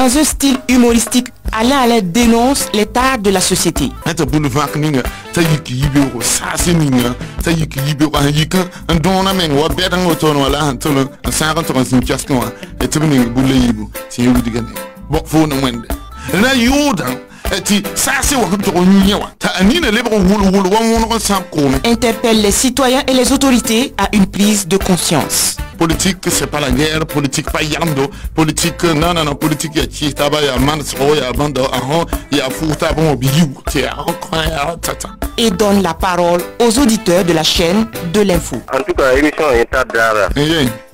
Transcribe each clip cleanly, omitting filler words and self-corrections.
Dans un style humoristique, Alain dénonce l'état de la société. Interpelle les citoyens et les autorités à une prise de conscience. Politique, c'est pas la guerre, politique pas yamdo, politique, non, politique, y'a chi, taba, y'a mansro, y'a bando, y'a fouta, bon, biou, et donne la parole aux auditeurs de la chaîne de l'info. En tout cas, l'émission est à d'ara.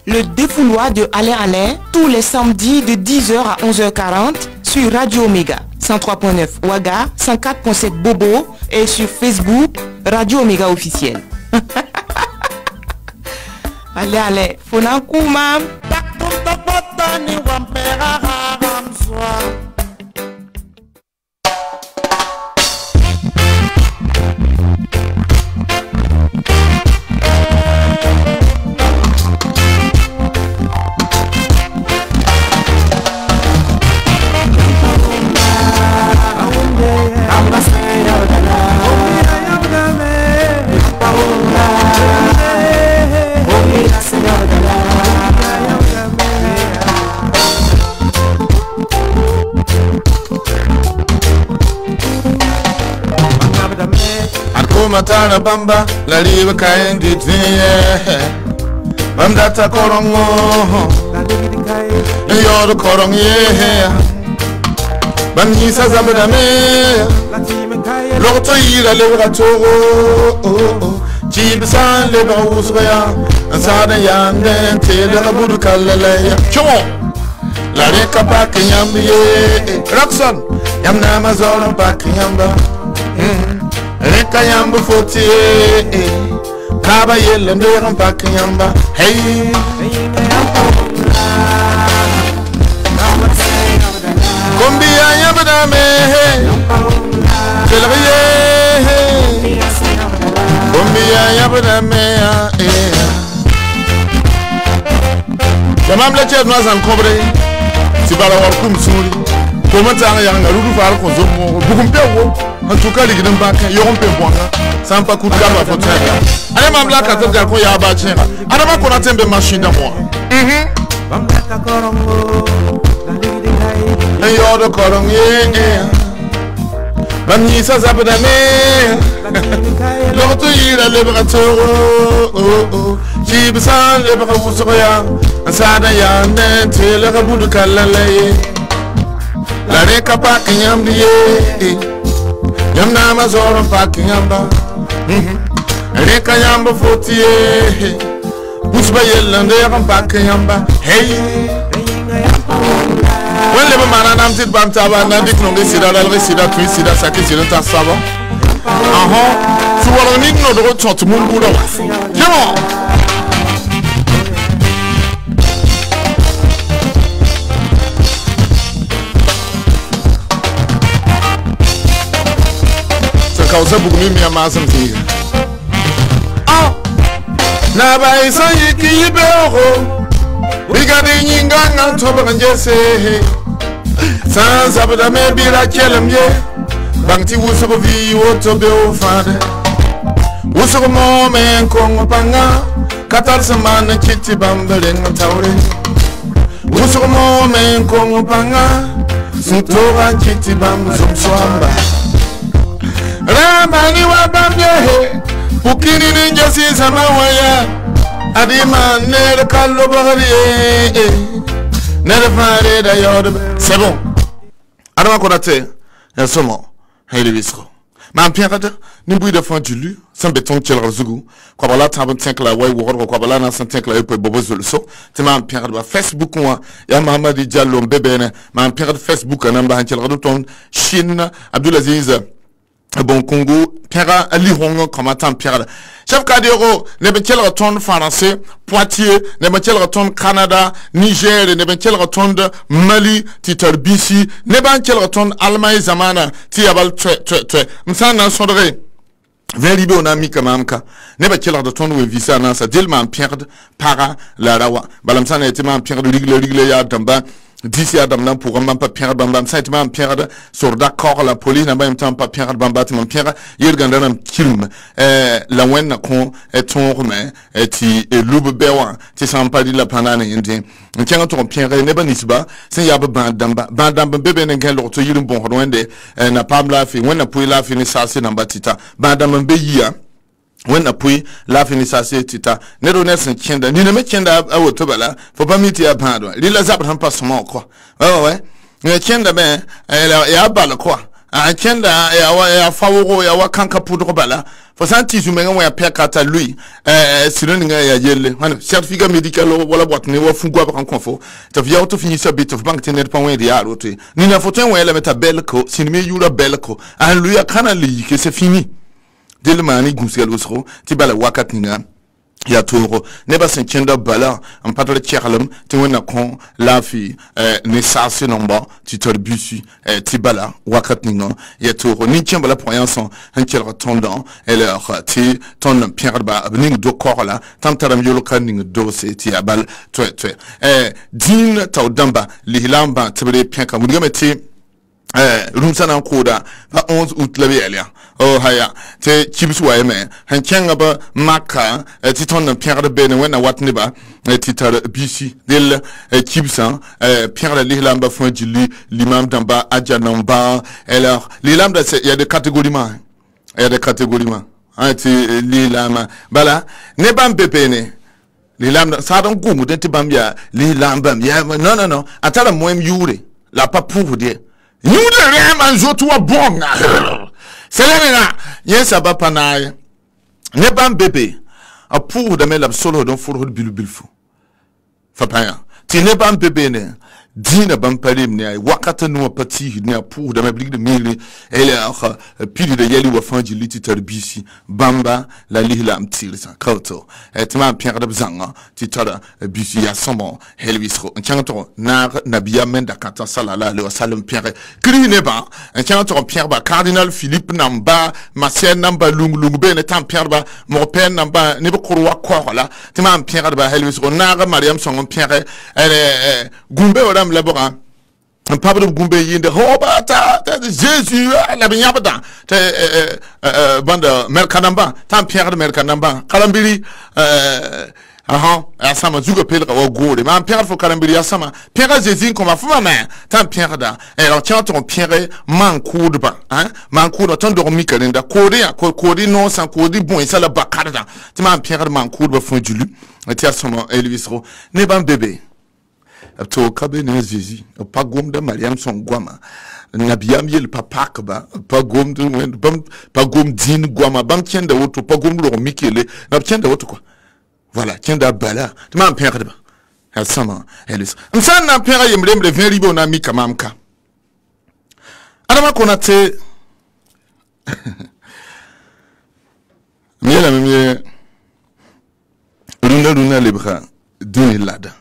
Le défouloir de Alain, tous les samedis de 10h à 11h40 sur Radio Omega, 103.9 Ouaga, 104.7 Bobo et sur Facebook, Radio Omega officiel. Allez, Fonakouma. Matana bamba la liba kayen ditye bamba ta korongo yo korong ye bamni sa zabada me loto ira le rato jibsa le ba usya ansada yande tele rabudu kallale chomo la reka pak nyambiye rakson yamna mazoro pak nyamba Reka yamba foti Kaba yelle ndera mpaka yamba Hey Kumbia yamba dame Kelariye Kumbia yamba dame Yamam la ched mazan kobre Sibala warkum suri Komantanga yanga rudu fara konzomo Bukumpewo en tout cas, les gens qui ont fait bon, ça n'a pas coûté à ma faute. Allez, ma blague, quand tu as fait un bâtiment, allez, ma qu'on a une machine à moi. Et yo de korong ye, bamni sa zabadame, l'autre il a le brato, jibsa le braussoya, ansada yande, tu le rabou de kalalaye, la recapa qui yambiye. Yamna mazoro paki yamba Reka yamba fotiye Busba yellande yam paki yamba Hey Wele ba mana nam tit bam taba nandik nonge sida dalre sida tui sida saki sida ta sabo Suwalo nik no do tsot mun buda wa Jamo Causa bugumi mi amasam ti. Oh, na ba isa yiki yibero. Bigade nyinga na toba njese. Sans abada me bira kelem ye. Bangti wuso vi woto be o fade. Wuso mo men kongo panga. Katar semana chiti bambere ngataure. Wuso mo men kongo panga. Sutora chiti bambu sumswamba. Ramani wa bamye Pukini ninja si sama waya Adima nere kallo bagari Nere fare da yode C'est bon Adama konate Yasomo Haile visro Ma mpiakata Nimbui de fan du lu Sans béton tchel razugu Kwa bala taban tenk la way word Kwa bala na san tenk la yopo bobo zuluso Tima mpiakata ba Facebook wa Ya Mahamadi Diallo mbebene Ma mpiakata Facebook Namba hanchel raduton Chine Abdulaziz Bon Congo, Pierre Ali Hongo, combattant Pierre. Chef Kadero, Nebetel retourne français, Poitiers, Nebetel retourne Canada, Niger, Nebetel retourne Mali, Titor BC, Nebetel retourne Allemagne Zamana, Tiabal Tue, Msana Sondre. Vers on a mis comme amka. Nebetel retourne ou visa nan sa dilman Pierre para la rawa. Balamsan a été man Pierre de Ligle ya Damba. d'ici Adam nan pour un pas pierre bambam sentiment pierre sur d'accord la police n'a même temps pas pierre bambam pierre il gandana kilm la wen ko ton mais ti lube bewa ti san pas dit la panana yindi ntianga to pierre ne ba nisba sen ya ba bandamba bebe ne gel to yirim bon wende na pamla fi wen na puy la fi ni sase na batita bandamba be yia when na pui la fini sase tita ne do nesen kenda ni ne me kenda awoto bala fo pa miti ya pando li la zabra pa somo ko ouais ne kenda be ya bala ko a kenda ya fawo ya wakanka pudro bala fo santi zu menga ya pekata lui sinon nga ya yelle wana certificat médical wala boîte ne wa fungo ba kan konfo to via auto fini sa bit of bank tenet pa wen ya rote ni na photo wen la meta belle ko sinime yura belle ko an lui ya kana li que c'est fini dès mani gumsiel usro ti bala wakat ninga ya toro ne ba sen kenda bala am patole tcherlem ti wona kon la fi ne sase nomba ti torbusi ti bala wakat ninga ya toro ni kembala pour yanson un kel retondant et leur ti ton pierre ba ning do korla tam taram yolo kan ning do se ti abal twe din taw damba li hilamba tibre pianka mudiga meti rumsana koda va 11 août la belia oh haya te kibsu wa me han kenga ba maka ti ton pierre de ben wena watne ba ti tar bisi del kibsan pierre de lilamba fon jili l'imam d'amba adjanamba alors lilamba il y a des catégories hein ti lilama bala ne bam bepene lilamba ça donc goumou de ti bambia lilamba ya non atala moem yure la pas pour dire nous de rien manjo toi bon c'est là yes aba panaye ne bam bébé a pour de mel absolu don for bilfo fa pa ti ne bam bébé ne dina bam palim ne wakata no pati ne pour de meblik de mili ele pili de yeli wa fanji liti tarbisi bamba la lihla amtil sa kauto etma pierre de bzanga ti tada bisi ya somo helvisro nchanto na nabia menda kata salala le salam pierre kri ne ba nchanto pierre ba cardinal philippe namba masien namba lung be ne tam pierre ba mo pen namba ne ko roi ko la tima pierre ba helvisro na mariam son pierre ele gumbe oram labora Pablo Gumbe yinde hobata Jésus la binyabada te banda merkanamba tam pierre de merkanamba kalambiri asama zuga pelka wa gore ma pierre fo kalambiri asama pierre Jésus comme fuma ma tam pierre da alors tiens ton pierre mancoud ba hein mancoud ton dormi kalenda kodi non sans kodi bon ça la bakarda tu ma pierre mancoud ba fon julu tiens son Elvisro ne ban bébé to kabe ne Jésus pas gom de Mariam son gwama na biam yel papa ba pas gom de pas gom din gwama bam tienda woto pas gom lo mikele na tienda woto quoi voilà tienda bala tu m'as perdre ba elle sama elle ça na perdre yemrem le vin ribo na mi kamamka adama konate miela mie runa lebra dunilada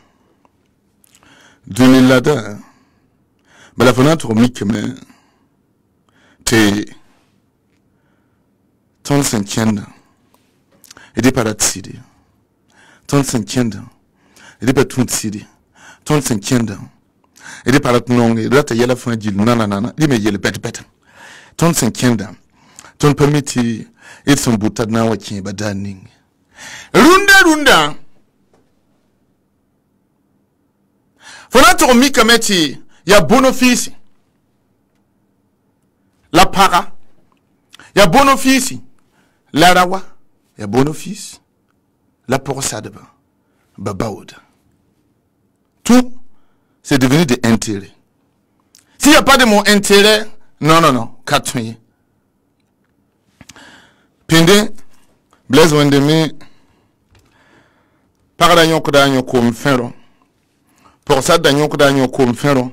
Dunilada, mais la fenêtre mique mais te ton cinquième et des paratsidi ton cinquième et des patunsidi ton cinquième et des paratnong et rata yala fin d'il nanana il me yele pet ton cinquième ton permiti et son boutade na wakin badaning runda Fonato mi kameti ya bon office la para ya bon office la rawa ya bon office la porosade babaoud tout c'est devenu de intérêt. S'il n'y a pas de mon intérêt, non, katouye. Pinde, Blaise Wendemi, par la nyoko da nyoko mfero, pour ça da nyoko da nyoko mfero,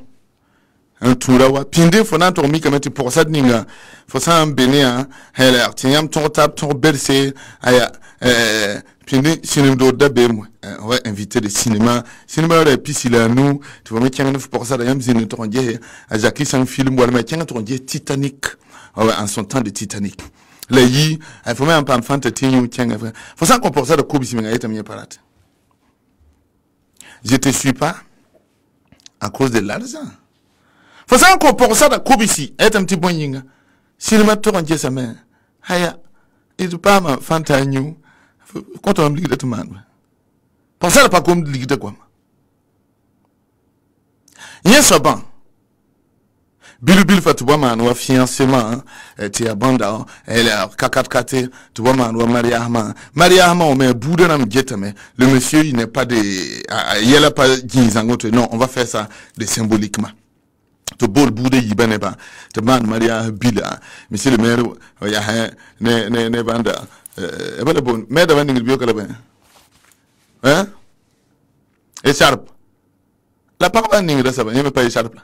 un tourawa. Pinde, fona tormi kameti pour ça ninga, faut ça un bénéa, elle a tiens ton tap ton bercé, aya, Pinde, cinéma d'Oda Bem, ouais, invité de cinéma et puis s'il a nous, tu vas mettre un pour ça d'ailleurs, nous t'en dire, à Jackie sans film, ou à mettre un dire Titanic, ouais, en son temps de Titanic. Là, il faut même pas enfant te tenir, tiens, faut ça qu'on pour ça de coupe si m'en est mieux parate. Je te suis pas, à cause de l'argent. Faut ça encore pour ça, coupe ici, est un petit bon yinga. Si le matin on dit sa mère, haya, il ne pas ma fanta new, quand on ligue de tout le monde. Pour ça, pas comme ligue de quoi. Yes, bon. Bill fa tuba man wa fiancement ti abanda elle a kakate tuba man wa mariama on met boude na mjetame le monsieur il n'est pas de il a pas ginzangote non on va faire ça de symboliquement to bol boude yibane ba te man maria bila monsieur le maire ya ne banda e bala bon mais da ngil biyo kala ben hein et sharp la parole n'ingre ça ben pas sharp.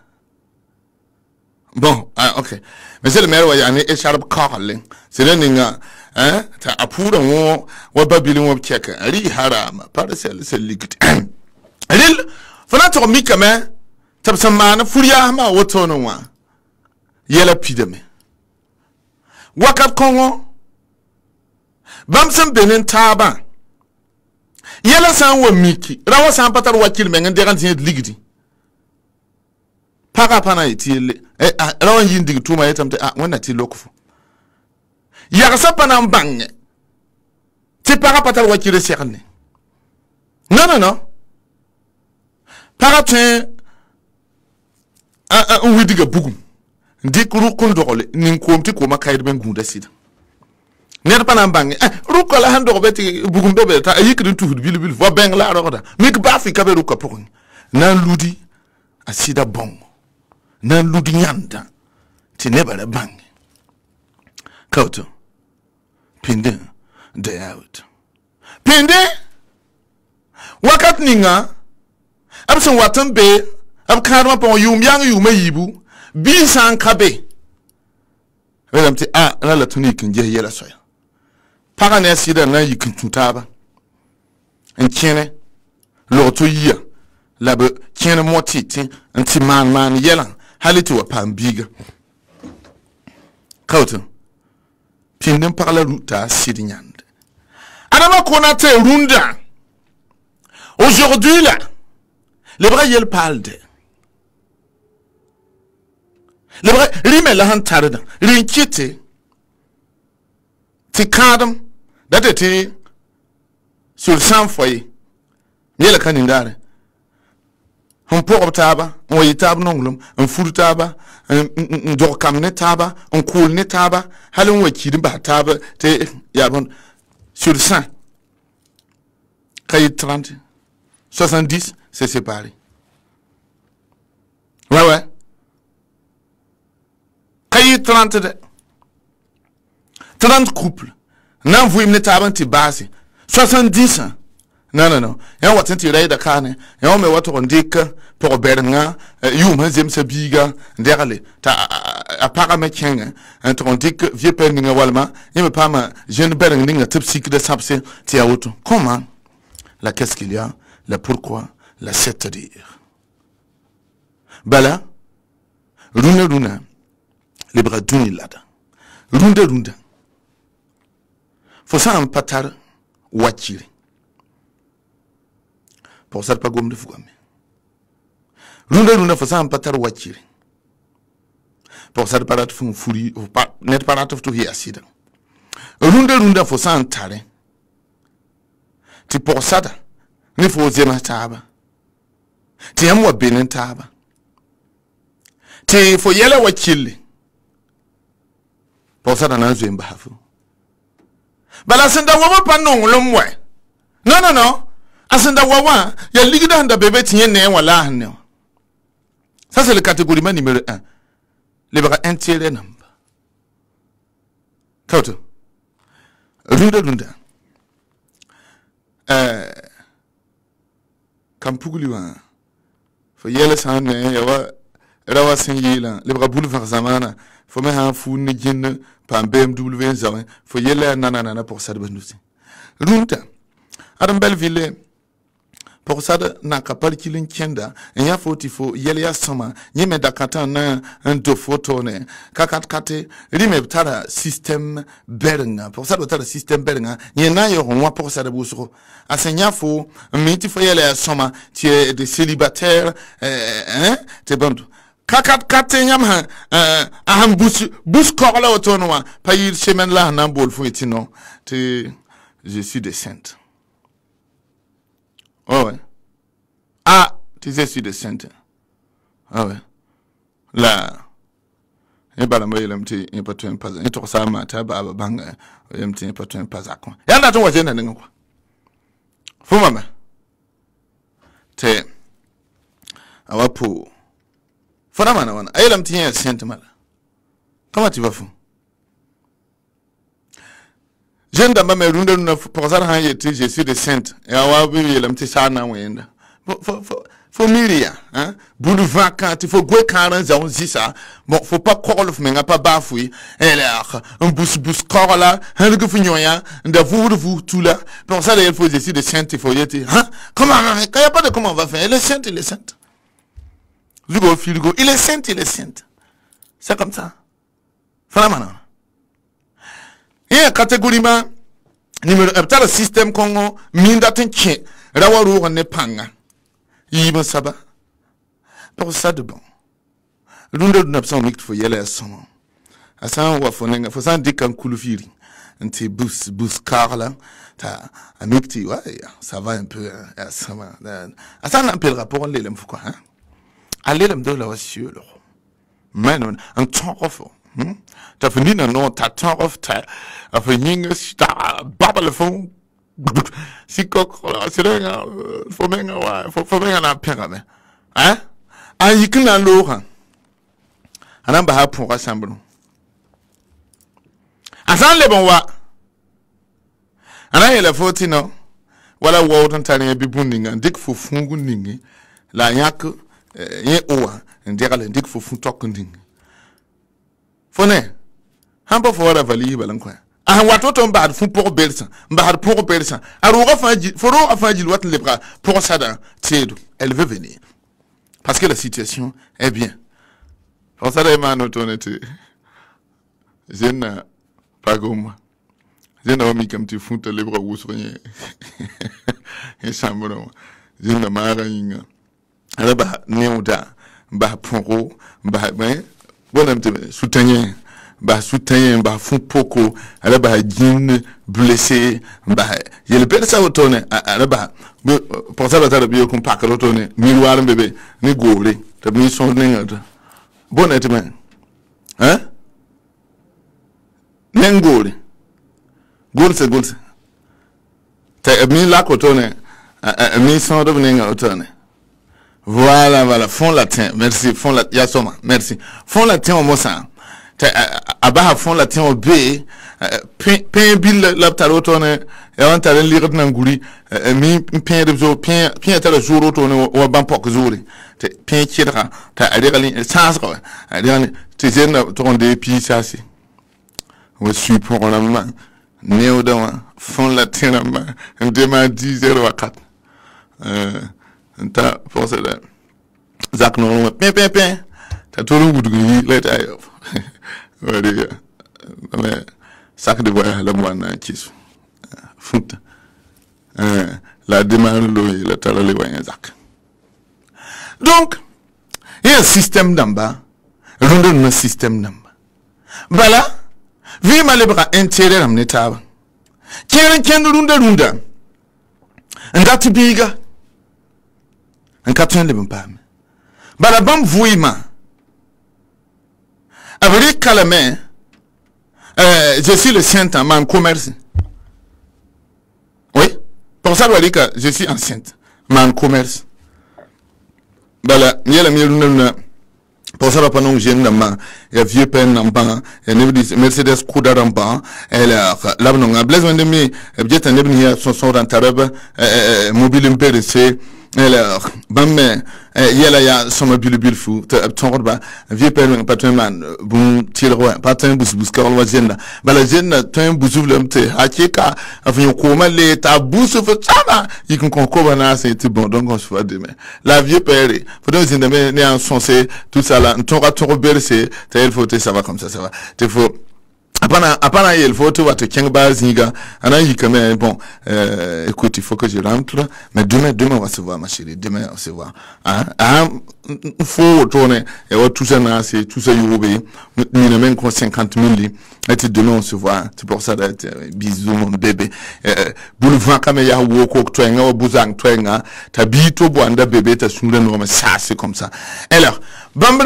Bon, ah, ok. Monsieur le maire, il y a un écharpe carling. C'est le ninga, hein? T'as à pour un ou babylon ou check. Ali haram, pas de celle, c'est liquide. Lil, faut mi comme t'as sa man, furiama, ou tono. Yella pideme. Wakap kongo. Bamsam benin taba. Yella san ou miki. Rawa san patar wakil mengen derantin liquide. Parapana itile rawan yindi tuma yetamte wana ti lokfu ya sa pana mbange ti parapata wakire serne non paratin un widiga bugum ndikru kondole nin komti ko makayde ben gunda sida ner pana mbange rukola hando beti bugum do beta yikrin tuhud bil vo ben la roda mik bafi kabe ruko pokon nan ludi asida bon nan ludi nyanda ti nebara bang kauto pinde day out pinde wakat ninga absen watan be ab karma pon yum yang yuma yibu bi san kabe welam ti la tuni kin je yela soya para ne sida na yikin tutaba en tiene lo to yia la be tiene motiti anti man yelan haliti wa pambiga kauto pindem par la ruta sidignande adama konate runda aujourd'hui là les bras yel palde les bras rime la hantarda rinkite ti kadam datete sur 100 foyer yela kanindare on pour taba on yitab nonglum on furu taba on dorkam ne taba on cool ne taba halon wakidi ba taba te ya bon sur 100 kay 30 70 c'est séparé ouais kay 30 de 30 couples nan vous ne taba ti base 70 non ya watin ti rai da kane ya me wato ndika pour bernga yu mazem sabiga nderale ta apara me kenga to ndik vie peninga walma yeme pama jeune bernga ninga tipsik de sapse ti ya auto comment la qu'est-ce qu'il y a la pourquoi la c'est-à-dire bala runa les bras duni lada runda faut ça un patar wachiri pour ça pas gomme de fouame runda faut ça un patar wachiri pour ça pas de fou furi ou pas net pas de tout acide runda faut ça un tare ti pour ça ni faut zema taba ti amwa benin taba ti faut yela wachili pour ça dans zemba hafu bala senda wama pa non lomwe non asenda wawa ya ligida nda bébé tient né wala ne ça c'est le catégorie numéro 1 les bras intérêt number kauto runda kampuguliwa fo yele san ne yawa rawa sen yela les bras boulevard zamana faut me ha fu ni jinn pam BMW zawen faut yele nanana pour ça de nous runda adam Belleville pour ça de na kapal kilin kenda nya foti fo yelia sama nyeme dakata na ndo photo ne kakat kate rime tara système berna pour ça de tara système berna nyena yo moi pour ça de busro asenya fo miti fo yelia sama tu es des célibataires t'es bon kakat kate nyam aham bus korla otonwa pa yir semaine là na bol fo etino te je suis des saintes. Oh ouais. Ah, tu sais, je suis de Sainte. Ah ouais. Là, il n'y a pas de temps, pas de temps, ça m'a été bang, il n'y a pas de temps, pas à quoi. Il y a un autre voisin, quoi. Faut maman. T'es, à wa pour. Faut la main, aïe, l'homme tient Sainte mal. Comment tu vas fou? Jeune dame me runde pour ça je suis de Sainte et awa bi l'homme tient ça na wenda. Faut miria hein boulou vacant il faut gwe 40 ans ça bon faut pas croire le menga pas bafoui et là un bous corps là un que finyoya de vous tout là pour ça il faut essayer de Sainte il faut y être hein comment quand y a pas de comment on va faire il est sainte Lugo Filgo il est sainte c'est comme ça vraiment et catégorie numéro le système Congo minda tenche rawaru ne panga Yima Saba. Pour ça de bon. L'une de nos absents faut y aller à son nom. À ça, on va faire faut ça dire qu'un coulufiri. Un petit bus car là. T'as un petit, ouais, ça va un peu, ça va. À ça, on appellera pour aller l'aime, quoi, hein. Aller l'aime de la voiture, là. Mais non, un temps off. T'as fini, non, t'as temps off, t'as fini, t'as babble le fond. Si coq c'est là faut bien la pire mais hein ah il que na l'eau ana ba pour rassembler asan le bon wa ana il faut tino wala wo tan tane bi bundinga dik fo fungu ningi la yak ye owa ndira le dik fo fun tok ndingi fone hamba fo wala vali balan quoi ah watoto mbad fu pour belsa mbad pour belsa aroga faji foro afaji wat lebra pour ça dans tedo elle veut venir parce que la situation est bien pour ça les manos tonete zena pagoma zena mi kam ti funta lebra wusronye et chambre zena mara inga alaba neuda ba poro ba ben bonam te soutenir ba soutien ba fun poko ala ba jin blessé ba yele pede sa otone ala ba pour ça la bio kon pak otone miroir bébé ni gore te mi son ngata bonnettement hein nengore golse te mi la otone mi son de ngata otone voilà fond latin merci fond latin yasoma merci fond latin au mosa abaha fond la tien au B pain bill la tarotone et on t'a lire dans nguri mi pain de zo pain t'a jour autonome ou ban pok zouri te pain tira ta aller sans quoi aller te zen ton des pi ça c'est on suit pour la main néo dans fond la tien ma demain 10h04 ta pour ça zak non pain t'as tout le goût de là ouais mais sac de voyage la moi na kisu foot la demande la tala le voyage zak donc il y a un système d'amba un système d'amba voilà vi malebra intérêt am netaba kien runda ndati biga un carton le pam bala bam vuima avec Calamé, je suis le saint en commerce. Oui, pour ça, je suis enceinte, mais en commerce. Voilà, il y a le pour ça, pas non, j'ai un vieux peine en bas, et Mercedes Couda en bas, et là, non, à Blaise Vendemi, bien un ébène, son rentable, mobile impérissé, et là, yela ya soma bil fu te tongot ba vie père patron man bon tiro patron bus karol wa jenna bala jenna tan busuvlem te hakika afin ko ma le ta busu fu tsama yikin kon ko bana c'est bon donc on se voit demain la vie père faut donc zindame ne en sensé tout ça là tonga tongo berse tel faut ça va comme ça va te faut apana il faut tout te kengba zinga ana yi quand même bon écoute il faut que je rentre mais demain on va se voir ma chérie demain on se voit faut tourner et tout ça là c'est tout ça youbé ni ne même 50 000 et demain on se voit c'est pour ça d'être bisous mon bébé boulevard comme ya wo ko twenga o buzang twenga tabito boanda bébé ta sumre no mais ça c'est comme ça alors bam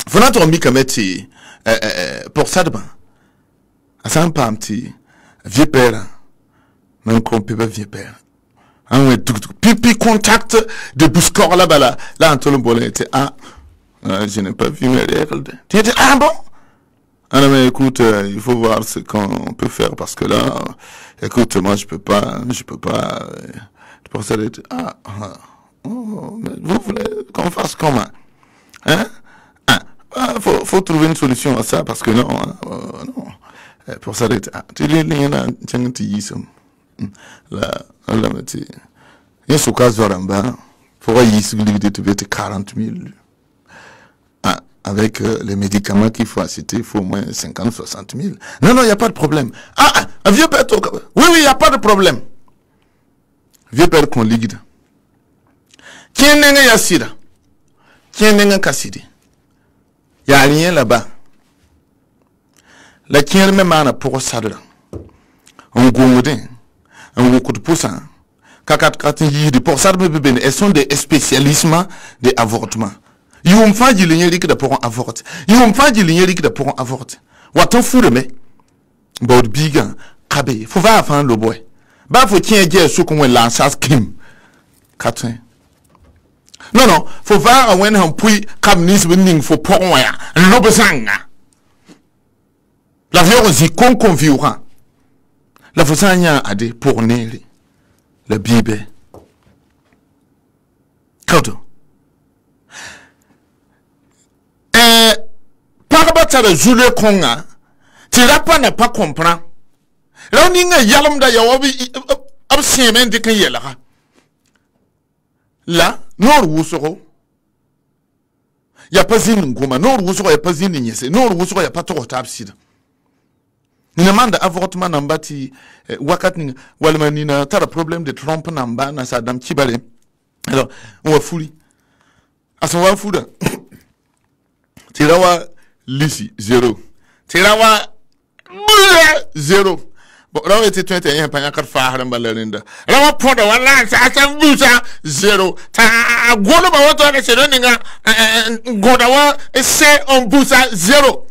faut notre mi kameti pour ça demain à ça un petit vieux père même qu'on peut pas vieux père un pipi contact de bouscor là-bas là Antoine Bolin était je n'ai pas vu mes règles tu étais bon alors mais écoute il faut voir ce qu'on peut faire parce que là écoute moi je peux pas pour ça d'être mais vous voulez qu'on fasse comment faut trouver une solution à ça parce que non pour ça d'être tu les liens là mais il se casse varamba pour y se limiter de 40 000 avec les médicaments qu'il faut acheter il faut au moins 50-60 000 non il y a pas de problème un vieux père oui il y a pas de problème vieux père qu'on ligue qui n'est ya sida qui n'est kasidi il y a rien là-bas la qui est même à pour ça de là on gommodin on coup de poussant kakat de pour ça de bébé elles sont des spécialistes de avortement ils ont fait du lignérik de pour avorter ils ont fait du lignérik de pour avorter watan fure me bod bigan kabe faut va faire le boy ba faut tien je so qu'on lance crime katin non faut va when on puis comme nis winning faut pour moi lobesanga la violence conviura la façanya a des pour neri le bibe kato par battre le jule konga tu rapa ne pas comprendre là on y yalom da yawabi absiemen de kayela là nor wusoro ya pas zin ngoma nor wusoro ya pas zin nyese nor wusoro ya pas to tapsida ni demande avortement nambati wakati walmanina tara problème de trompe namba na sadam kibale alors on va fouiller à son va fouda tirawa lisi 0 tirawa 0 bon là était 21 pa yakar fa haram balarinda rawa podo wala sa san busa 0 ta golo ba wato ka sero ninga godawa c'est on busa 0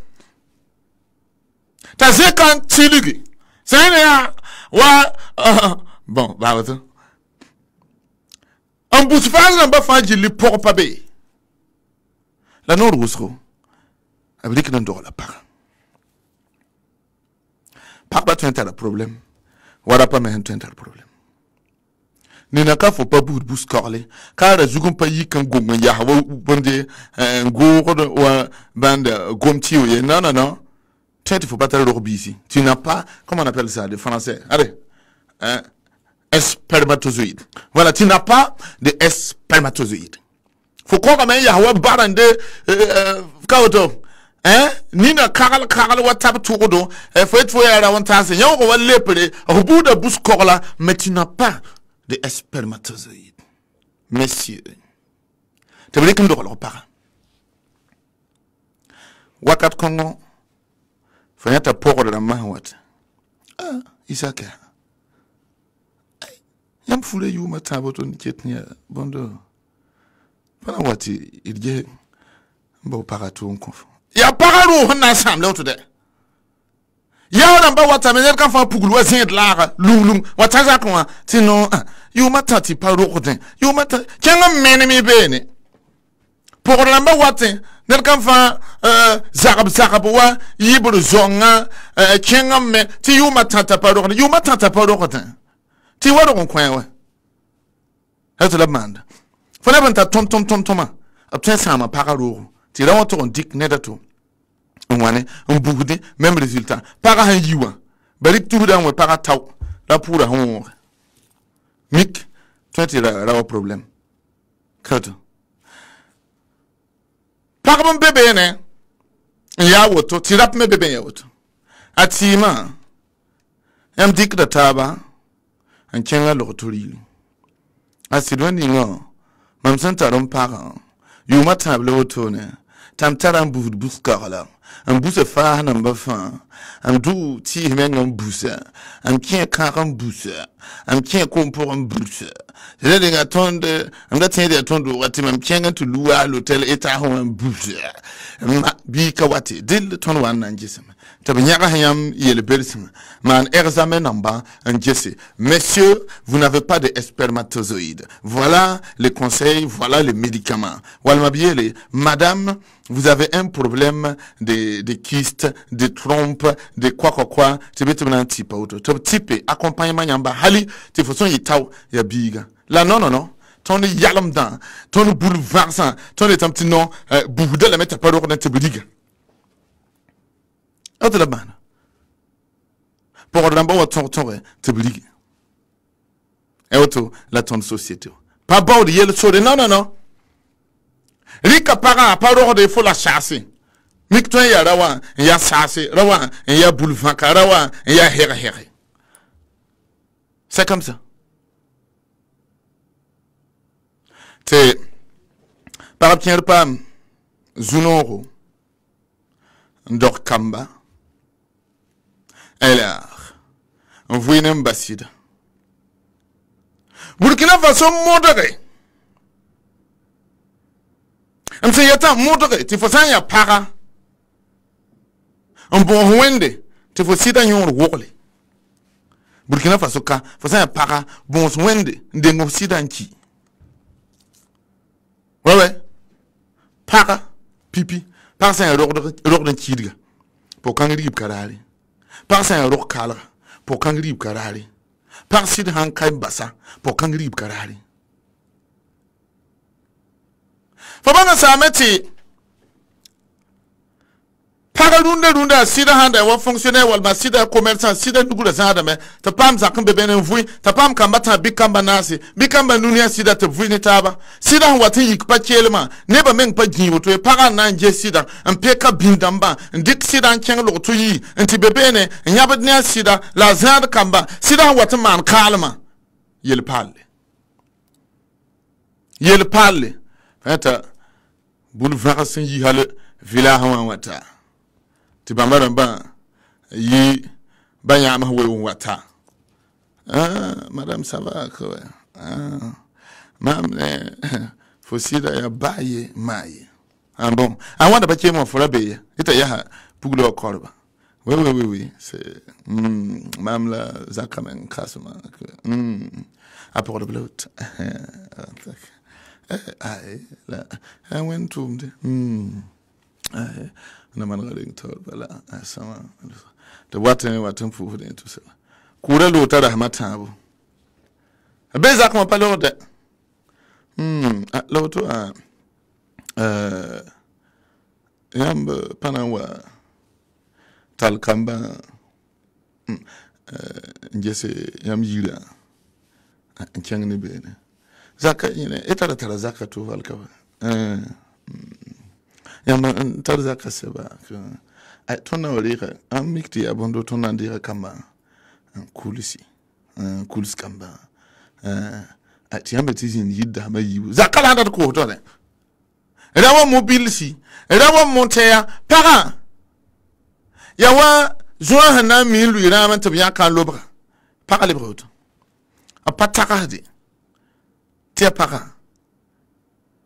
ta c'est quand tiligi c'est là wa bon ba wato on busa fa ba fa jili pour pa be la nord wusro ablik nan do la par pas tu as un problème voilà pas mais tu as un problème ni na ka faut pas bouscarler car je ne pas y quand gom ya wa bonde ngoro wa bande gomti ou non tu faut pas te rerober ici tu n'as pas comment on appelle ça de français allez spermatozoïde voilà tu n'as pas de spermatozoïde faut quoi comme ya wa barande kaoto nina kagal WhatsApp tout faut yara wantase yon ko walle pere rubuda buskola mais tu n'as pas de spermatozoïde monsieur te bele kin do lo para wakat kongo fanyata poko da mahwat isaka yam fule yu mata boto ni ketnya bondo pana wati ilje bo para tout on confond ya paralo na sam lo to de ya na ba wata me kan fa pugulu wa zin la lum wata za kan tino you mata ti paro ko den you mata kenga mene mi bene pour la ba wata ne kan fa zakab wa yibru zonga kenga me ti you mata ta paro ko den ti wa do kon wa ha to la manda Fona banta tom a tun sama pararo ti rawa to on dik nedato wane on buhudi même résultat para han yiwa bari tuuda on para taw la pura hon mik tu rawa problème kato para bon bébé ne ya woto ti rap me bébé ya woto atima am dik da taba an kenga lotori asidwani ngo mam santaron para you mata bloto ne tam taram bu buskala am buse fa na mbafa am du ti men am busa am kien karam busa am kien kompor am busa je de gatonde am da tiende atondo wati mam kien to luwa l'hôtel eta ho am busa bi kawati dil ton wan nan jisema tabnyaka hayam yele belsim man examen namba en jesse messieurs vous n'avez pas de spermatozoïdes voilà les conseils voilà les médicaments walmabiele madame vous avez un problème de kystes, de trompes, de quoi, tu veux te mettre un type auto. Tu type accompagnement yamba hali, tu fais son yitao ya biga. Là non. Ton yalam dan, ton bouleversant, ton est un petit nom boude la mettre pas dans te biga. Autre la bana. Pour l'ambo ton te biga. Et auto la ton société. Pas bon de yel sur non. Rika para parole de faut la chasser. Mikto ya rawa ya chasser, rawa ya boulevard rawa ya here. C'est comme ça. C'est par Pierre Pam Zunoro Ndorkamba Elar Envoyez-nous Bassida Burkina Faso modéré. Am se yata modere ti fo san ya para on bon wende ti fo sida nyon wokle Burkina Faso ka fo san ya para bon wende de ngo sida nki ouais para pipi par san ya rok nki diga pour kangri karali par san ya rok kala pour kangri karali par sida han kai basa pour kangri karali Fabana sameti para runda sida handa wa fonctionnaire wal masida commerçant sida nugula sanda me ta pam zakan bebe ne vui ta pam kambata bikamba nasi bikamba nunia sida te vui ne taba sida wati yik pa chelma ne ba men pa gin woto e para nan je sida en peka bindamba ndik sida en ken lo to yi enti bebe ne nyabad ne sida la zand kamba sida wati man kalma yel palle eta bouleversant yi hale villa hawa wata ti bambara ba yi banya ma we wata madame ça va quoi mam fosida ya baye mai bon I want ba chemo for be ita ya pugulo korba oui c'est mam la zakamen kasuma apport de blout I went to na man galing tol bala sama the watan fu de to sala kura lo ta rahmata bu be za kuma palo de lo to yamba panawa talkamba njese yam yira nchangni bene zaka yine etara tara zaka to valka yama tar zaka seba ai tona orika am mikti abondo tona ndira kama kulisi kamba ati yamba tizin yidda ma yibu zaka la dat ko to ne rawa mobilisi rawa monteya para yawa zuwa hana mi lu ira man tabiya kan lobra para lebroto apataka de tia para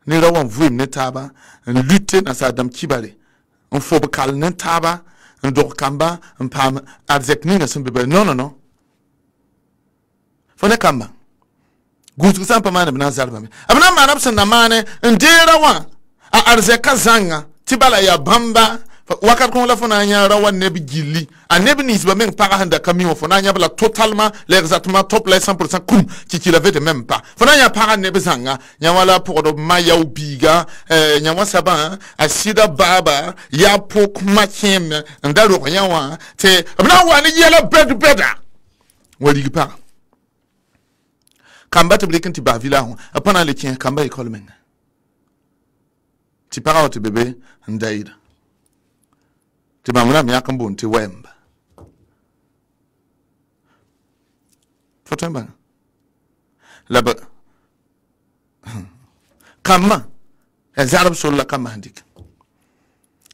ni rawan vuim ne taba lutter na sa dam kibale on faut bakal ne taba on dor kamba on pam arzek ni na sumbe non fone kamba gutu sampa mana bina zalba me abna mana absan na mane ndera wa a arzeka zanga tibala ya bamba wakat kon la fona nya rawan ne bi gilli a ne bi nisba men para handa camion fona nya bla totalement l'exactement top les 100% kum qui l'avait de même pas fona nya para ne bi zanga nya wala pour do maya ou biga nya wa saba asida baba ya pok machem ndalo nya wa te bna wa ni yela beda wali gi para kamba te blikin ti ba villa hon apana le tien kamba école men ti para o te bébé ndaida ti mamuna mi yakambo nti wemba fotemba laba kama azarab solla kama handik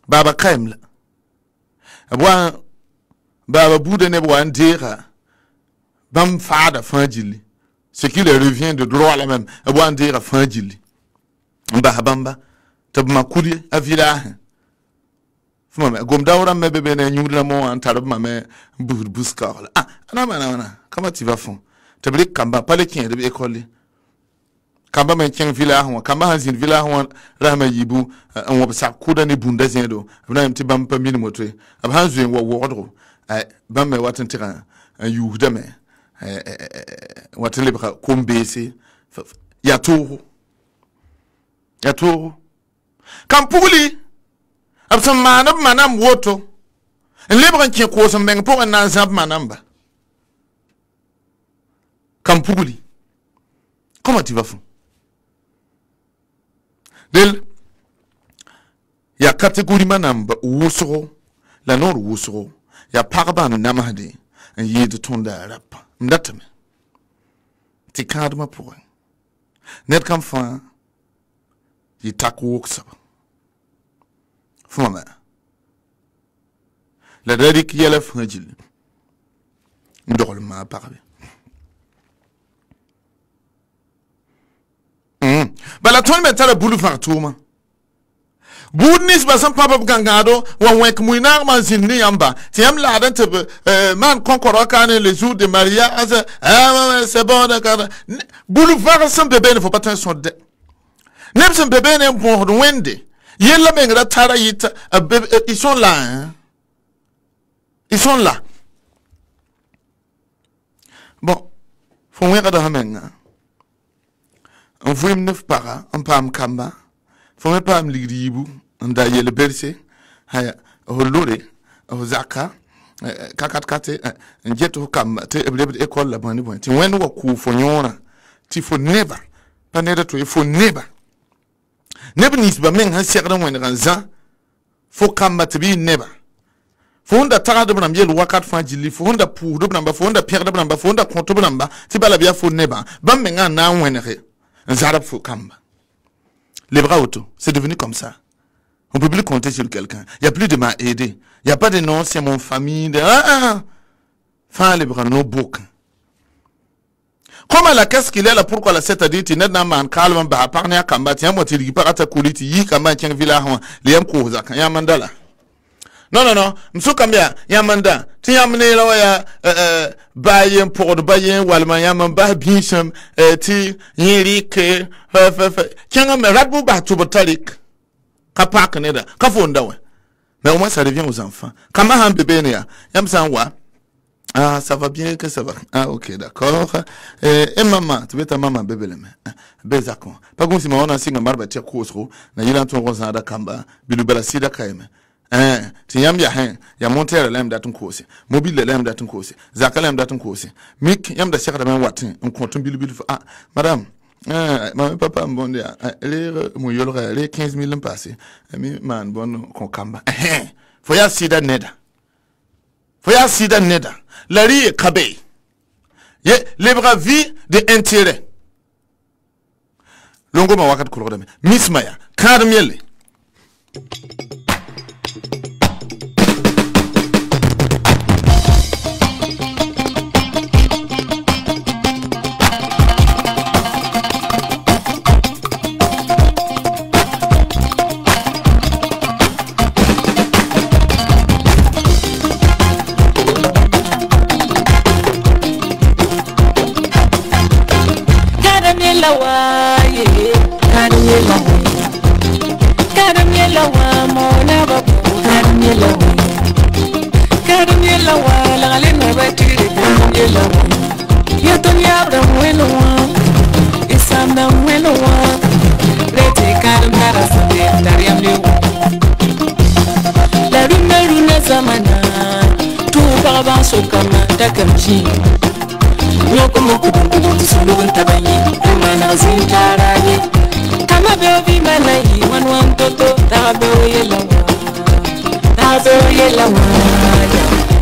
baba kaimla abwa baba boude ne bwa ndira bam fada fanjili ce qui leur revient de droit la même abwa ndira fanjili mba bamba tabma kuri avila Fuma gom daura me bébé ne nyudla mo antarab ma me buska ah ana comment tu vas fond te brik kamba pas le tien de école kamba men tien villa hon kamba hanzin villa hon rahma yibu on wa sa kuda ne bunda zendo na mti bam pa min moto ab hanzu wo wodro bam me watin tira an yuda me watin le bra kombesi ya toro kampuli absam manam woto lebran ki ko so men pour nan zab manamba kampuli comment tu vas fou del ya catégorie manamba wusoro la nord wusoro ya parban namade en yede tonda rap ndatame ti kadma pour net kam fa yi takwo saba Fuma la dadik yala fangil ndol ma parler bala ton metala boulevard touma boudnis basan papa gangado wan wek muinar man zinni yamba tiam la dan te man konkoro kan les jours de mariage c'est bon d'accord boulevard sans bébé ne faut pas tenir son de nem sans bébé ne pour wende Yella mengra tara yita ils sont là hein? Ils sont là. Bon, faut voir dans hamenga. On voit neuf para, on pam kamba. Faut même pas me ligribu, on da yele berse. Haya, holore, zaka, kakatkate, njeto kamba, te eblebe école la bonne bonne. Ti wen wa ku fonyona. Ti faut never. Pas neda to, il faut never. Neba nisba men han sekran wen ranza fo kamba tibi neba fo honda tara de bram yel wakat fa jili fo honda pu de bram ba fo honda pierre de bram ba fo honda konto bram ba ti bala bia fo neba bam men na wen re nzarab fo kamba les bras auto c'est devenu comme ça on peut plus compter sur quelqu'un il y a plus de m'a aidé il y a pas de non c'est mon famille de fa les bras no book. Comment la qu'est-ce qu'il est là pourquoi la cette dit tu n'es pas man calme ba parner kamba tiens moi tu dis pas ta kuliti yi kamba tiens villa hon liam ko za kan ya mandala non mso kambia ya manda tiens amne la ya bayen pour de bayen walma ya mamba binsam ti yiri ke fa tiens me radbu ba to botalik ka pak ne da ka fonda we mais au moins ça revient aux enfants kama han bébé ne ya yam san wa. Ah, ça va bien que ça va. Ah, ok, d'accord. Et maman, tu veux ta maman bébé le main. Bezakon. Pas comme si maman a signé marba tia kousro, na yila ton rosa da kamba, bilubela sida kaime. Tu yam ya hen, ya monter lem da ton kosi, mobile lem da ton kosi, zaka lem da ton kosi. Mik yam da chakra men watin, on compte bilubil. Ah, madame. Maman papa bon dia, les mon yolra les 15 000 passé. Mi man bon kon kamba. Faut ya sida neda. Foya sida neda la rie kabe ye lebra vie de intérêt longo ma wakat ko rodame mismaya kadmiele Karamie yela ya dunya da welo isanda welo rete karam dara sande dariam le la runa zamana tu baba so kama takamji nyoko mukudu sulu tabanyi mana zintarani kama beovi manai wanwan toto tabe yela tabe yela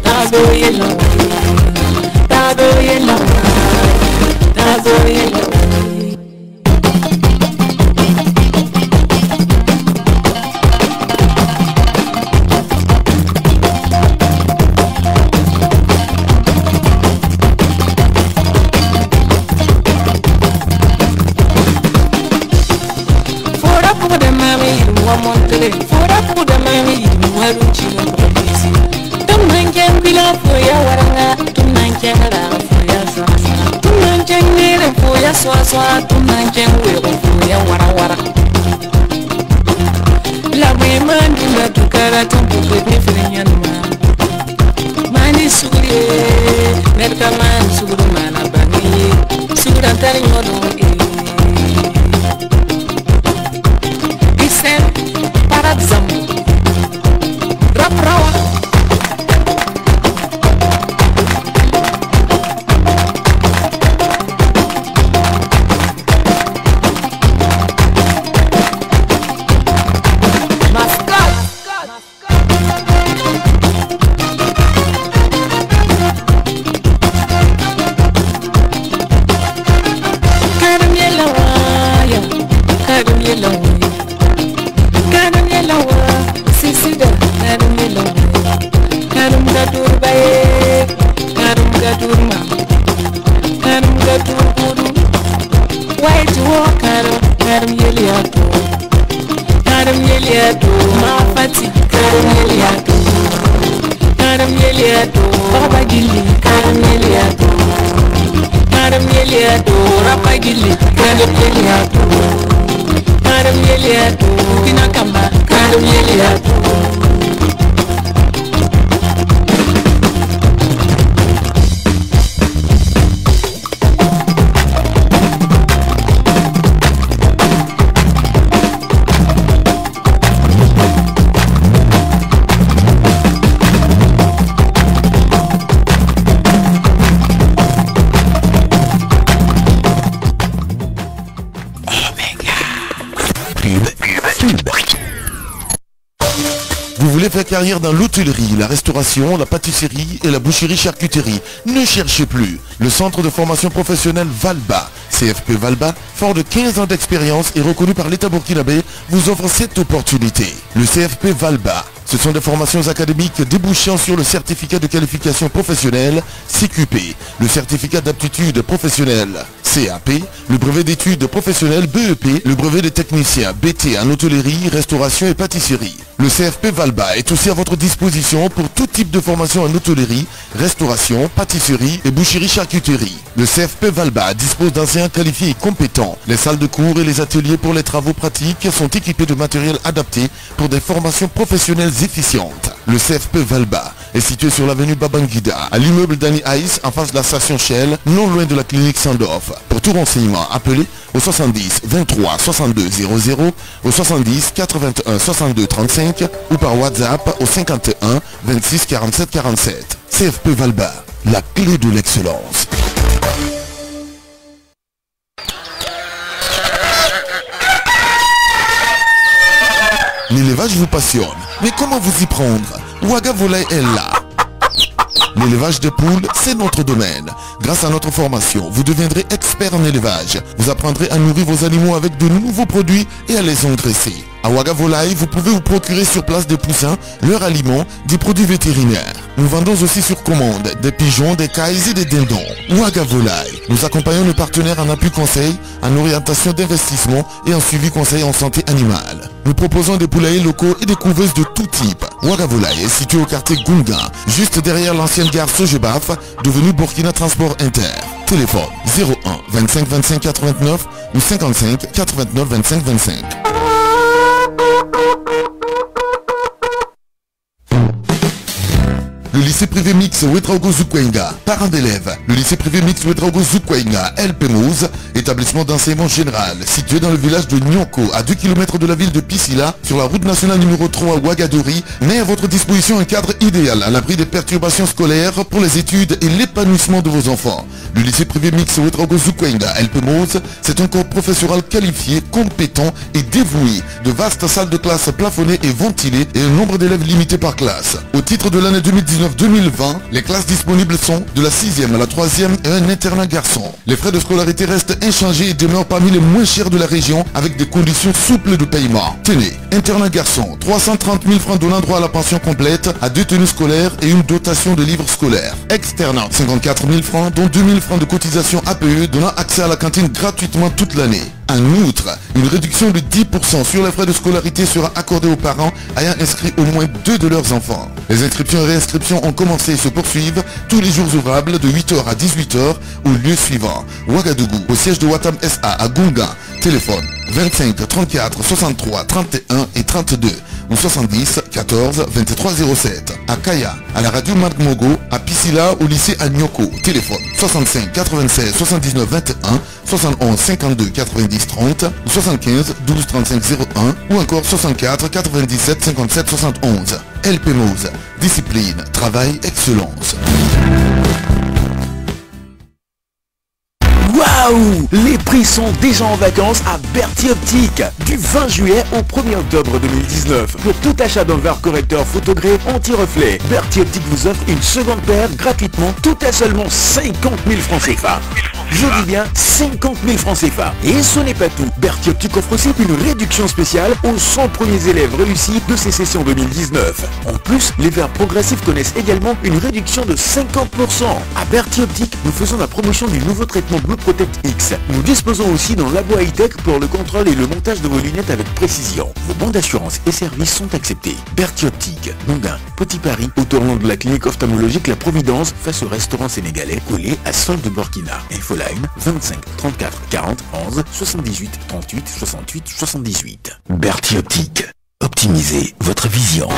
tabe yela tabe yela tabe yela fora puda mami waruchi wakumbisi tumanjang bila foya waranga tumanjang ra foya swasa tumanjang nere foya swasa tumanjang wero foya wara la mandi la tukara tumbuke nifrinya mani sugure merka man suguru mana bani sugura tari ngodo Zambu Rap Rawa Mascot Karam yellow Karam yellow Sisida karum yelo karum gadur bae karum gadur ma karum gadur kudu white wo karum yeliato ma fati karum yeliato baba gilli karum yeliato rapa gilli karum yeliato kinakamba karum yeliato Vous voulez faire carrière dans l'hôtellerie, la restauration, la pâtisserie et la boucherie-charcuterie? Ne cherchez plus. Le centre de formation professionnelle Valba, CFP Valba, fort de 15 ans d'expérience et reconnu par l'État burkinabé, vous offre cette opportunité. Le CFP Valba, ce sont des formations académiques débouchant sur le certificat de qualification professionnelle CQP, le certificat d'aptitude professionnelle CAP, le brevet d'études professionnelles BEP, le brevet de technicien BT en hôtellerie, restauration et pâtisserie. Le CFP Valba est aussi à votre disposition pour tout type de formation en hôtellerie, restauration, pâtisserie et boucherie-charcuterie. Le CFP Valba dispose d'enseignants qualifiés et compétents. Les salles de cours et les ateliers pour les travaux pratiques sont équipés de matériel adapté pour des formations professionnelles efficientes. Le CFP Valba est situé sur l'avenue Babangida, à l'immeuble Danny Ice, en face de la station Shell, non loin de la clinique Sandorf. Pour tout renseignement, appelez au 70 23 62 00, au 70 81 62 35 ou par WhatsApp au 51 26 47 47. CFP Valba, la clé de l'excellence. L'élevage vous passionne, mais comment vous y prendre? Ouaga Volaille est là. L'élevage de poules, c'est notre domaine. Grâce à notre formation, vous deviendrez expert en élevage. Vous apprendrez à nourrir vos animaux avec de nouveaux produits et à les engraisser. À Ouaga Volaille, vous pouvez vous procurer sur place des poussins, leurs aliments, des produits vétérinaires. Nous vendons aussi sur commande des pigeons, des cailles et des dindons. Ouaga Volaille. Nous accompagnons nos partenaires en appui conseil, en orientation d'investissement et en suivi conseil en santé animale. Nous proposons des poulaillers locaux et des couveuses de tout type. Ouaga Volaille est situé au quartier Gunga, juste derrière l'ancienne gare Sogebaf, devenue Burkina Transport Inter. Téléphone 01 25 25 89 ou 55 89 25 25. le lycée privé mix Ouedraogo Zoukwinga. Parents d'élèves, le lycée privé mix Ouedraogo Zoukwinga, LPMOZ, établissement d'enseignement général, situé dans le village de Nyoko, à 2 km de la ville de Piscila, sur la route nationale numéro 3 Ouagadougou, met à votre disposition un cadre idéal à l'abri des perturbations scolaires pour les études et l'épanouissement de vos enfants. Le lycée privé mix Ouedraogo Zoukwinga, LPMOZ, c'est un corps professoral qualifié, compétent et dévoué, de vastes salles de classe plafonnées et ventilées et un nombre d'élèves limité par classe. Au titre de l'année 2019-2020, les classes disponibles sont de la 6e à la 3e et un internat garçon. Les frais de scolarité restent inchangés et demeurent parmi les moins chers de la région avec des conditions souples de paiement. Tenez, internat garçon, 330 000 francs donnant droit à la pension complète, à 2 tenues scolaires et une dotation de livres scolaires. Externat, 54 000 francs, dont 2 000 francs de cotisation APE donnant accès à la cantine gratuitement toute l'année. En outre, une réduction de 10% sur les frais de scolarité sera accordée aux parents ayant inscrit au moins 2 de leurs enfants. Les inscriptions et réinscriptions ont commencé et se poursuivent tous les jours ouvrables de 8h à 18h au lieu suivant. Ouagadougou, au siège de Watam SA à Gunga. Téléphone 25 34 63 31 et 32 ou 70 14 23 07. À Kaya, à la radio Magmogo, à Piscila, au lycée à Nyoko. Téléphone 65 96 79 21, 71 52 90 30 ou 75 12 35 01 ou encore 64 97 57 71. LPMOZ, discipline, travail, excellence. Waouh! Les prix sont déjà en vacances à Berthier Optique. Du 20 juillet au 1er octobre 2019. Pour tout achat d'un verre correcteur photogré anti-reflet, Berthier Optique vous offre une seconde paire gratuitement, tout à seulement 50 000 francs CFA. Je dis bien 50 000 francs CFA. Et ce n'est pas tout. Berthier Optique offre aussi une réduction spéciale aux 100 premiers élèves réussis de ces sessions 2019. En plus, les verres progressifs connaissent également une réduction de 50%. À Berthier Optique, nous faisons la promotion du nouveau traitement Blue Protect X. Nous disposons aussi d'un labo high-tech pour le contrôle et le montage de vos lunettes avec précision. Vos bons d'assurance et services sont acceptés. Berthier Optique, Nonguin, Petit Paris, au tournant de la clinique ophtalmologique La Providence, face au restaurant sénégalais, collé à Sol de Burkina. Infoline 25 34 40 11 78 38 68 78. Berthier Optique, optimisez votre vision.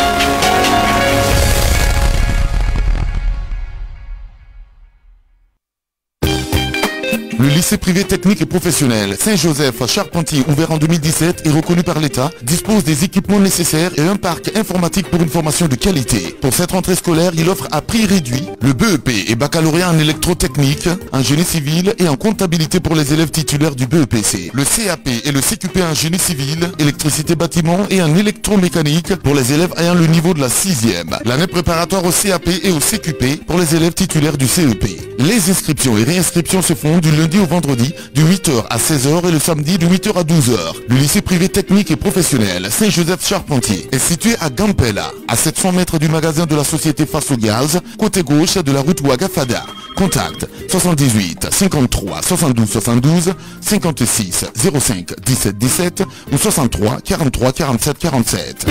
Le lycée privé technique et professionnel Saint-Joseph Charpentier, ouvert en 2017 et reconnu par l'État, dispose des équipements nécessaires et un parc informatique pour une formation de qualité. Pour cette rentrée scolaire, il offre à prix réduit le BEP et baccalauréat en électrotechnique, en génie civil et en comptabilité pour les élèves titulaires du BEPC. Le CAP et le CQP en génie civil, électricité bâtiment et en électromécanique pour les élèves ayant le niveau de la 6e. L'année préparatoire au CAP et au CQP pour les élèves titulaires du CEP. Les inscriptions et réinscriptions se font du lundi au vendredi, de 8h à 16h et le samedi de 8h à 12h. Le lycée privé technique et professionnel Saint-Joseph Charpentier est situé à Gampella, à 700 mètres du magasin de la société Face au Gaz, côté gauche de la route Ouaga-Fada. Contact 78 53 72 72 56 05 17 17 ou 63 43 47 47.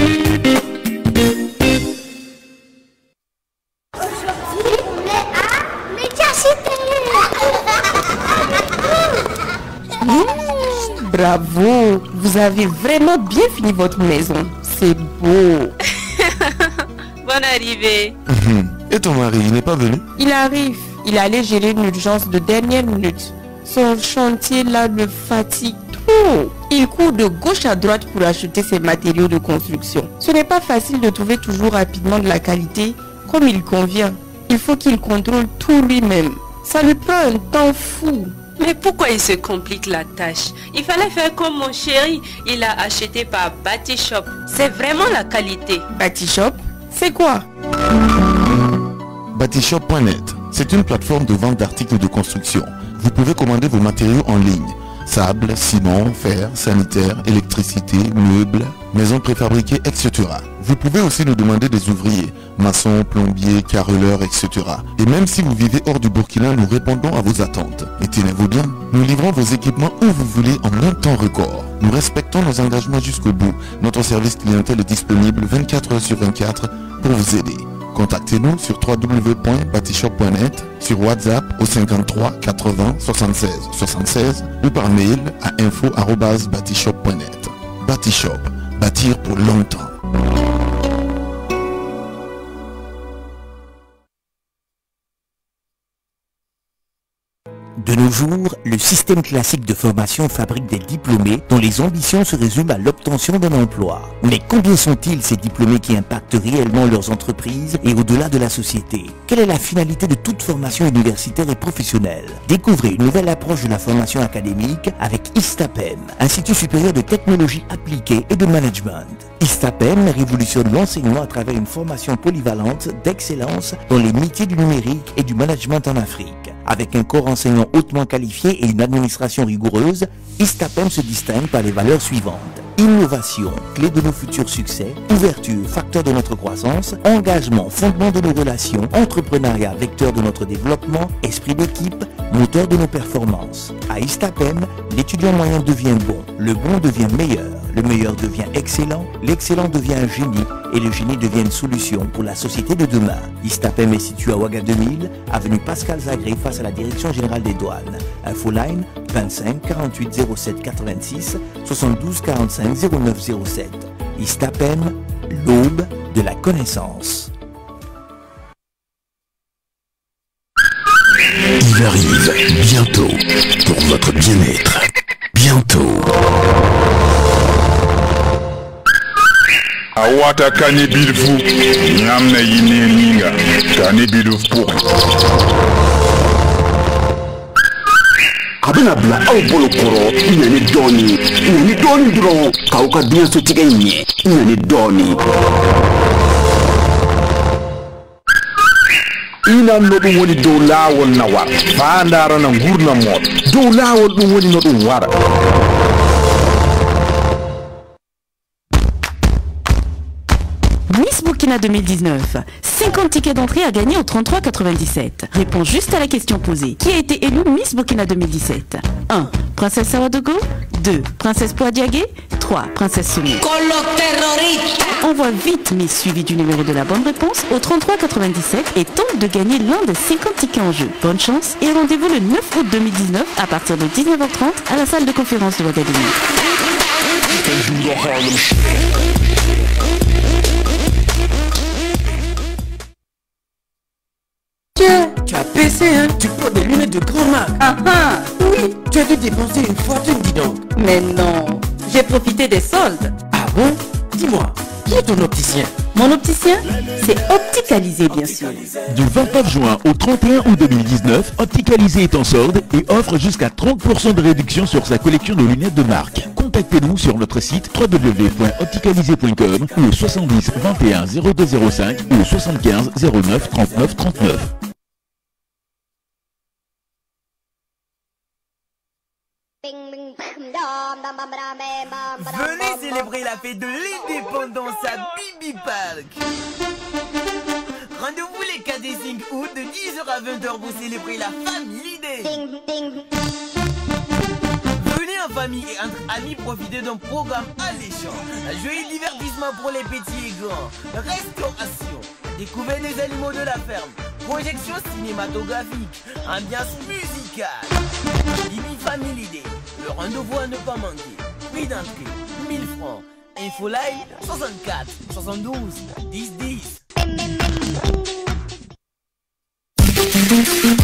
Bravo, vous avez vraiment bien fini votre maison. C'est beau. Bonne arrivée. Et ton mari, il n'est pas venu? Il arrive. Il allait gérer une urgence de dernière minute. Son chantier là le fatigue trop. Il court de gauche à droite pour acheter ses matériaux de construction. Ce n'est pas facile de trouver toujours rapidement de la qualité comme il convient. Il faut qu'il contrôle tout lui-même. Ça lui prend un temps fou. Mais pourquoi il se complique la tâche? Il fallait faire comme mon chéri. Il a acheté par Batishop. C'est vraiment la qualité. Batishop, c'est quoi? Batishop.net, c'est une plateforme de vente d'articles de construction. Vous pouvez commander vos matériaux en ligne. Sable, ciment, fer, sanitaire, électricité, meubles, maisons préfabriquées, etc. Vous pouvez aussi nous demander des ouvriers, maçons, plombiers, carreleurs, etc. Et même si vous vivez hors du Burkina, nous répondons à vos attentes. Et tenez-vous bien, nous livrons vos équipements où vous voulez en un temps record. Nous respectons nos engagements jusqu'au bout. Notre service clientèle est disponible 24 h sur 24 pour vous aider. Contactez-nous sur www.batishop.net, sur WhatsApp au 53 80 76 76 ou par mail à info@batishop.net. Batishop, bâtir pour longtemps. De nos jours, le système classique de formation fabrique des diplômés dont les ambitions se résument à l'obtention d'un emploi. Mais combien sont-ils ces diplômés qui impactent réellement leurs entreprises et au-delà de la société? Quelle est la finalité de toute formation universitaire et professionnelle? Découvrez une nouvelle approche de la formation académique avec ISTAPEM, Institut supérieur de technologie appliquée et de management. ISTAPEM révolutionne l'enseignement à travers une formation polyvalente d'excellence dans les métiers du numérique et du management en Afrique. Avec un corps enseignant hautement qualifié et une administration rigoureuse, ISTAPEM se distingue par les valeurs suivantes. Innovation, clé de nos futurs succès. Ouverture, facteur de notre croissance. Engagement, fondement de nos relations. Entrepreneuriat, vecteur de notre développement. Esprit d'équipe, moteur de nos performances. À ISTAPEM, l'étudiant moyen devient bon. Le bon devient meilleur. Le meilleur devient excellent. L'excellent devient un génie. Et le génie devient une solution pour la société de demain. ISTAPEM est situé à Ouaga 2000, avenue Pascal Zagré, face à la Direction Générale des Douanes. Infoline 25 48 07 86 72 45 09 07. ISTAPEM, l'aube de la connaissance. Il arrive bientôt pour votre bien-être. Bientôt. Awata kani bilfu nyamna yine ninga kani bilfu abena bla aw bolo koro nyani doni dron kawka bien so tigay nyani doni ina no dum woni do lawol na war faandara na ngurna mod do lawol dum woni no dum wara. Miss Burkina 2019. 50 tickets d'entrée à gagner au 33,97. Réponds juste à la question posée. Qui a été élue Miss Burkina 2017? 1. Princesse Sawadogo. 2. Princesse Poadiagué. 3. Princesse Soumé. Envoie vite Miss suivi du numéro de la bonne réponse au 33,97 et tente de gagner l'un des 50 tickets en jeu. Bonne chance et rendez-vous le 9 août 2019 à partir de 19h30 à la salle de conférence de Ouagadougou. Tu as PC, hein? Tu prends des lunettes de grand marque. Ah ah, oui. Tu as dû dépenser une fortune, dis donc. Mais non, j'ai profité des soldes. Ah bon? Dis-moi, qui est ton opticien? Mon opticien, c'est Opticalisé, bien sûr. Du 29 juin au 31 août 2019, Opticalisé est en solde et offre jusqu'à 30% de réduction sur sa collection de lunettes de marque. Contactez-nous sur notre site www.opticalisé.com ou au 70 21 0205 ou au 75 09 39 39. Venez célébrer la fête de l'indépendance à Bibi Park. Rendez-vous les 4 et 5 août de 10h à 20h pour célébrer la Family Day. Venez en famille et entre amis profiter d'un programme alléchant. Joyeux divertissement pour les petits et grands. Restauration. Découvrez les animaux de la ferme. Projection cinématographique. Ambiance musicale. Bibi Family Day. Le rendez-vous à ne pas manquer. Prix d'entrée 1000 francs. Infoline 64 72 10 10.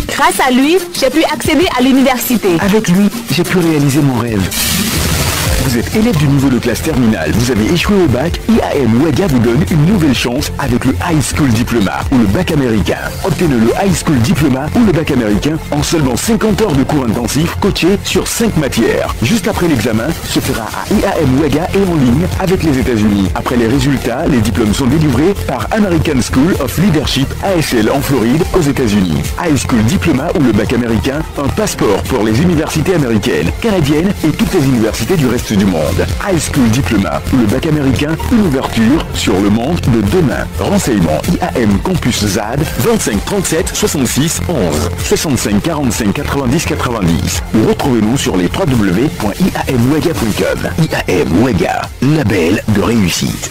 Grâce à lui, j'ai pu accéder à l'université. Avec lui, j'ai pu réaliser mon rêve. Vous êtes élève du niveau de classe terminale, vous avez échoué au bac, IAM Ouaga vous donne une nouvelle chance avec le High School Diploma ou le bac américain. Obtenez le High School Diploma ou le bac américain en seulement 50 heures de cours intensifs coachés sur 5 matières. Juste après l'examen, se fera à IAM Ouaga et en ligne avec les États-Unis. Après les résultats, les diplômes sont délivrés par American School of Leadership ASL en Floride aux États-Unis. High School Diploma ou le bac américain, un passeport pour les universités américaines, canadiennes et toutes les universités du reste du monde. High School Diploma ou le bac américain, une ouverture sur le monde de demain. Renseignements IAM Campus ZAD 25 37 66 11 65 45 90 90 ou retrouvez-nous sur les www.iamouaga.com. IAM Ouaga, label de réussite.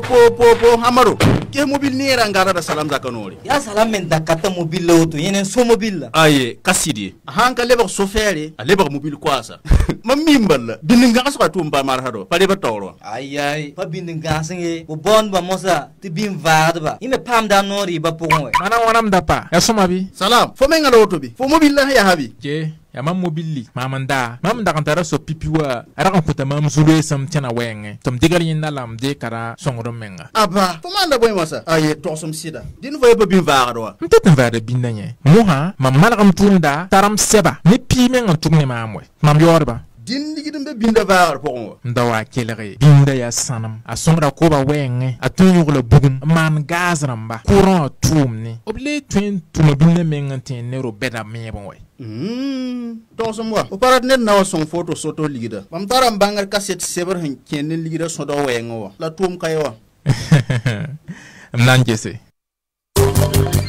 Po, Amaro. ke mobile ni era ngara da salam zakanori ya salam men da kata mobile auto yenen so mobile aye kasidi hanka leba sofere leba mobile kwasa mamimbal bininga so to mba mar hado pare ba toro ay pa bininga singe bo bon ba mosa ti bim vaad ba ime pam da nori ba pongwe mana wanam da pa ya soma bi salam fo menga auto bi fo mobile ya habi ke ya mam mobili mamanda kan tara so pipiwa ara kan puta mam zulu sam tena wenge tom digal yin lam de kara songro menga aba fo manda boy masa aye to som sida din voye ba bin vaado mtetem vaade bin nanye moha mam malakam tunda taram seba ni pi menga tumne mamwe mam yorba din ligidum be binda vaar pokon ndawa kelere binda ya sanam a songra ko ba wenge a tunyu le bugum man gazramba courant tumni oble twin tuma binne menga tin nero beda mebon we donc so moi o parat net na son photo soto ligida bam taram bangar cassette sever hen ken ligida so do wengo la tum kaywa mnangese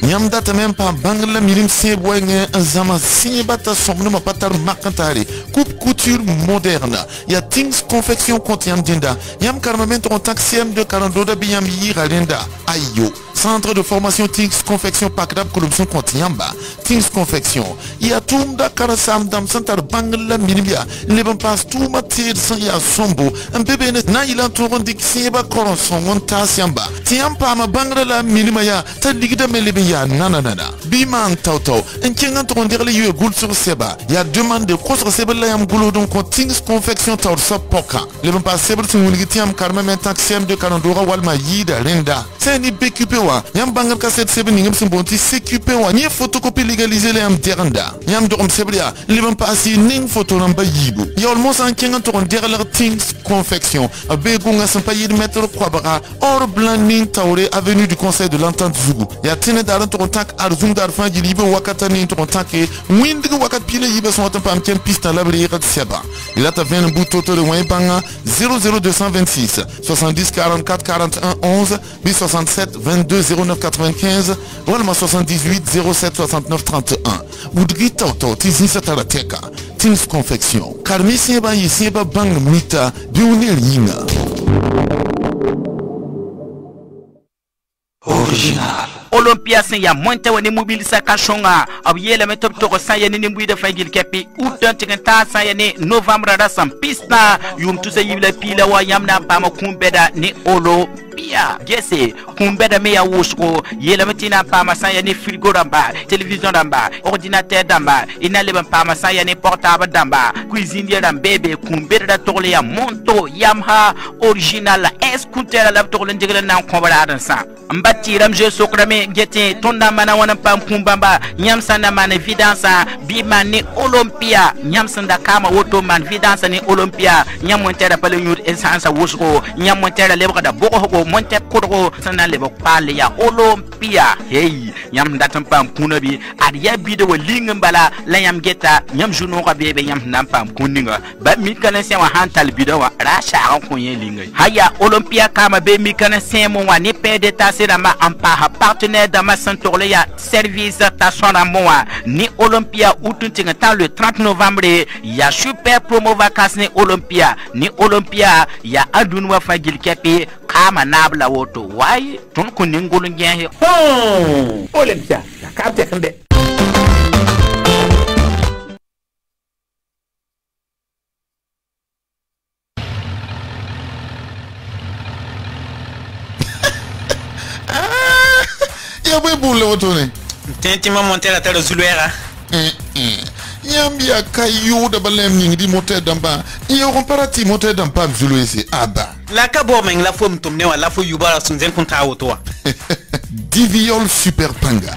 Nyam data même pas bangla milim se boyenge zama signé bata somno ma patar makantari coupe couture moderne ya things confection contient dinda yam carmament en taxiem de 42 da biyam yiralenda ayo centre de formation things confection pakdab collection contient ba things confection ya tum da karasam dam santar bangla milimia leben pas tout matir sans ya sombo un bébé net na il entourant dik siba coronson on tasiamba tiam pa ma bangla la milima ya ta ligida melebe ya nana biman tauto en kengan to ndire le yu gul sur seba ya demande de cross seba la yam gulo donc things confection taw sa poka le ban pas seba tin wulgi tiam karma men taxem de kanandora walma yida renda c'est ni BQP wa yam bangal cassette seba ni ngam sim bonti CQP wa ni photocopie légalisée le yam deranda yam do seba ya le ban pas si ning photo namba yibu ya almost en kengan to ndire le things confection be gunga sam pa yid mettre kwabara or blanc ning tawre avenue du conseil de l'entente Zougou ya tine daran to contact arzum dar fan ji libe wakata ni to contact e windig wakat pile yibe son tan pam ken pista labri rat seba il a taven un bout toto de win banga 00226 70 44 41 11 67 22 09 95 wala 78 07 69 31 Woudri toto tizi satara teka Tins confection karmi seba yiseba bang mita biunil yinga original Olympia sen ya monte woni mobile sa kashonga ab yele me top to sa yene ni mbuide fangil kepi outan tiganta sa yene novembre da sam pista yum tu se yibla pila wa yamna ba ma kumbeda ni Olympia gese kumbeda me ya wosko yele me tina pa ma sa yene frigo damba télévision damba ordinateur damba ina le pa ma sa yene portable damba cuisinier damba bébé kumbeda da tole ya monto Yamaha original scooter la tole ndegele nan kombada dan sa mbati ramje sokrame gete tonda mana wana pam kumbamba nyamsanda man vidansa bimani Olympia nyamsanda kama woto man vidansa ni Olympia nyamontera pale nyur essence wosko nyamontera leba da boko ko monte kodgo sana leba pale ya Olympia hey nyam datam pam kunabi adiya bido lingambala la yam geta nyam juno ka bebe nyam nam pam kuninga ba mi kana se wa hantal bido wa rasha ko yelinga haya Olympia kama be mi kana se mo wa ni pede ta se ma ampa partenaire dans ma centre ya service station à moi ni Olympia outuntinga tant le 30 novembre ya super promo vacances ni Olympia ya adunwa fagil kepi kama nabla woto wai ton ko ningulu ngehe Olympia ya kapte kande ya boy boule wotone tenti ma monter la terre zuluera Yambia kayo da balem ning di moteur d'amba yo comparati moteur d'amba zuluesi aba la kabo men la fo mtumne wa la fo yubara sunzen kunta woto Diviol Super Panga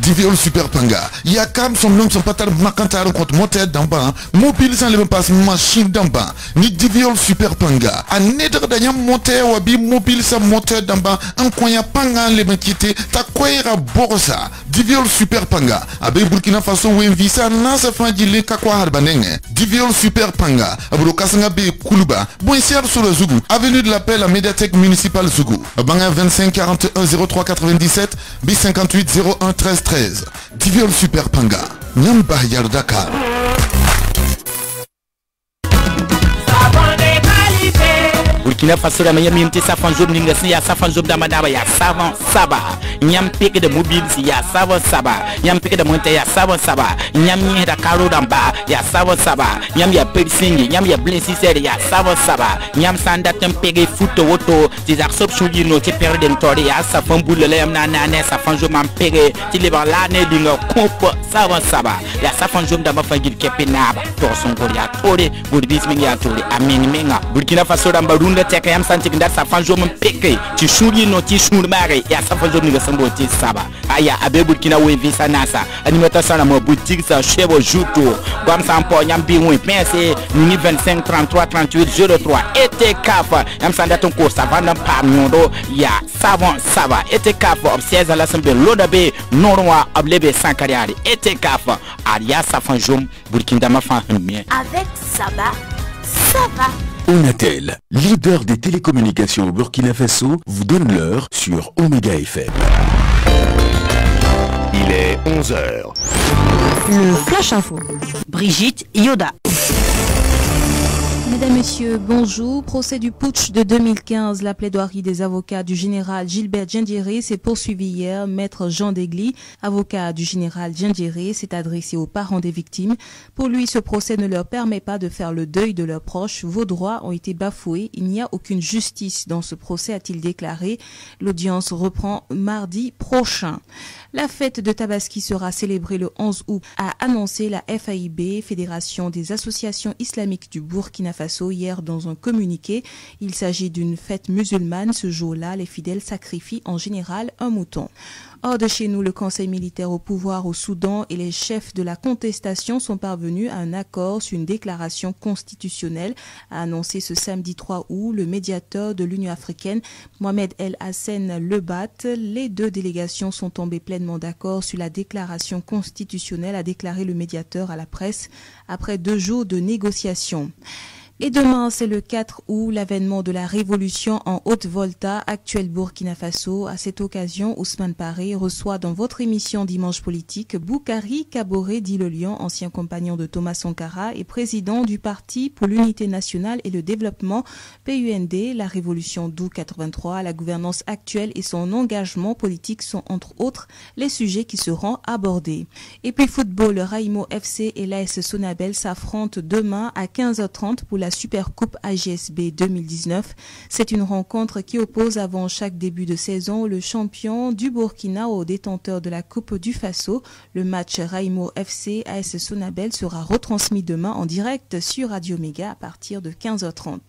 Diviol Super Panga ya kam son nom son patar makantar contre moteur d'amba mobile sans le passe machine d'amba ni Diviol Super Panga a nedre da moteur wa bi mobile sa moteur d'amba en konya panga le makite ta koira borsa Diviol Super Panga abe Burkina Faso wen visa na sa fangile kakwa harbanenge Diviol Super Panga abro kasanga be kuluba bon siar sur le Zougou avenue de la Paix la médiathèque municipale Zougou banga 25 41 03 97 b 58 01 13 13 Diviol Super Panga Nyamba Yardaka Burkina Faso da yam yimti safan zob ninga ya safan zob da madaba ya savant saba nyam peke de mobile si ya savant saba nyam peke de monte ya savant saba nyam ni da karo damba ya savant saba nyam ya persingi nyam ya blessi ser ya savant saba nyam sanda tempege futo woto des arsob chuli no ti perde ntori ya safan boule le yam na ne safan zob man pege ti le ba la ne dinga kompo savant saba ya safan zob da ma fagil kepenaba to son ko ya tore burdis mi ya tore amin menga Burkina Faso da barunda teka yam santi nda safan zob man peke ti chuli no ti chul mare ya safan zob ni sambo ti saba aya abe Burkina we visa nasa animateur sana mo boutique sa chebo juto gam sampo nyam bi won pense ni 25 33 38 03 et kafa yam sanda ton ko savana pam nyodo ya savon saba et kafa ob 16 la sembe lodabe norwa ablebe sankariari et kafa aria safan jom Burkina ma fa mien avec Saba ça va. Onatel, leader des télécommunications au Burkina Faso, vous donne l'heure sur Omega FM. Il est 11h. Le Flash Info. Brigitte Yoda. Mesdames, Messieurs, bonjour. Procès du putsch de 2015. La plaidoirie des avocats du général Gilbert Diendéré s'est poursuivie hier. Maître Jean Degli, avocat du général Diendéré, s'est adressé aux parents des victimes. Pour lui, ce procès ne leur permet pas de faire le deuil de leurs proches. Vos droits ont été bafoués. Il n'y a aucune justice dans ce procès, a-t-il déclaré. L'audience reprend mardi prochain. La fête de Tabaski sera célébrée le 11 août, a annoncé la FAIB, Fédération des associations islamiques du Burkina Faso, hier dans un communiqué. Il s'agit d'une fête musulmane. Ce jour-là, les fidèles sacrifient en général un mouton. Hors de chez nous, le Conseil militaire au pouvoir au Soudan et les chefs de la contestation sont parvenus à un accord sur une déclaration constitutionnelle, a annoncé ce samedi 3 août le médiateur de l'Union africaine, Mohamed El Hassen Lebat. Les deux délégations sont tombées pleinement d'accord sur la déclaration constitutionnelle, a déclaré le médiateur à la presse après 2 jours de négociations. Et demain, c'est le 4 août, l'avènement de la révolution en Haute-Volta, actuelle Burkina Faso. À cette occasion, Ousmane Paré reçoit dans votre émission Dimanche Politique Boukari Kaboré dit le Lion, ancien compagnon de Thomas Sankara et président du Parti pour l'Unité Nationale et le Développement, PUND. La révolution d'août 83, la gouvernance actuelle et son engagement politique sont entre autres les sujets qui seront abordés. Et puis football, le Raimo FC et l'AS Sonabel s'affrontent demain à 15h30 pour la Supercoupe AGSB 2019. C'est une rencontre qui oppose avant chaque début de saison le champion du Burkina au détenteur de la Coupe du Faso. Le match Raimo FC AS Sonabel sera retransmis demain en direct sur Radio Méga à partir de 15h30.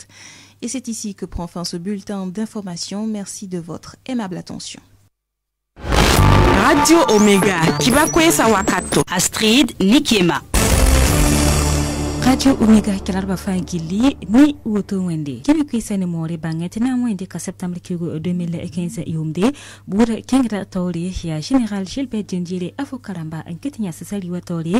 Et c'est ici que prend fin ce bulletin d'information. Merci de votre aimable attention. Radio Omega, Kibakwe Sawakato. Astrid Nikiema. Radio Omega Kalarba Fangili ni Woto Wende. Kimi Kisane More Banget na Wende ka septembre 2015 yumde bura kengra tori ya General Gilbert Diendéré avokaramba enquête nya sasali watori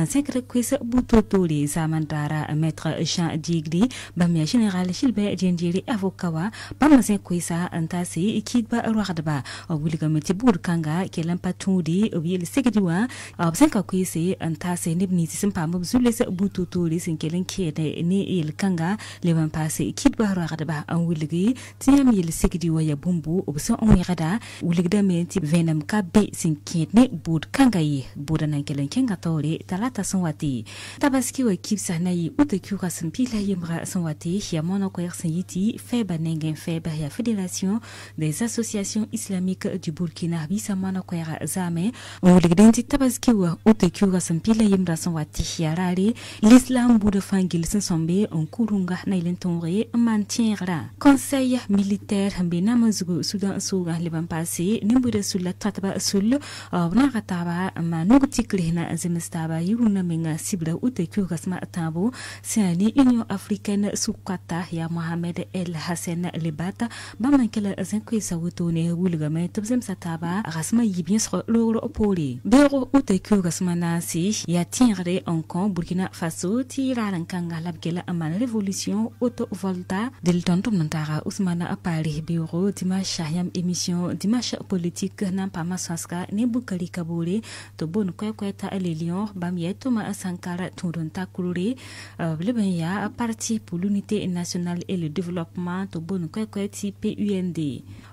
secret kwesa buto tori zamandara maître Jean Degli bamia General Gilbert Diendéré avokawa bamase kwesa antasi ikidba roadba obuliga meti burkanga kelampa tudi obil segdiwa absenka kwese antasi nibni simpa mabzulese buto tori sinkelen kede ni il kanga lewan passé kidba roadba an wuligi tiam yel segdi waya bumbu obso on yada wuligda menti venam kabbe sinkene bud kanga yi budana kelen kenga tore talata sonwati tabaski wa kipsa nayi utekura sampila yemra sonwati ya mono ko yiti feba nengen feba ya Fédération des associations islamiques du Burkina Faso mono ko ya zame wuligda tabaski wa utekura sampila yemra sonwati ya rari l'islam Boude Fangil Sensombe en Kurunga Nailentonre maintiendra. Conseil militaire Mbena Mazugu Soudan Souga Liban passé Nimbude sur la Tataba Sul Narataba Manugutikina Zemestaba Yuruna Menga Sibla Ute Kurasma Tabo Siani Union Africaine Soukata Ya Mohamed El Hassen Lebata Bamankela Zenkwesa Wutone Wulgame Tobzem Sataba Rasma Yibien sur l'Euro Poli. Bero Ute Kurasma Nasi Ya tiendrait en camp Burkina Faso tiraran kanga labgela aman révolution auto volta del tontum nantara Ousmane Apari bureau dimanche yam émission dimanche politique nan pa masaska ne bukari kabore to bon kweta les lions bam yetoma sankara tudon takulure blebanya parti pour l'unité nationale et le développement to bon kweti PUND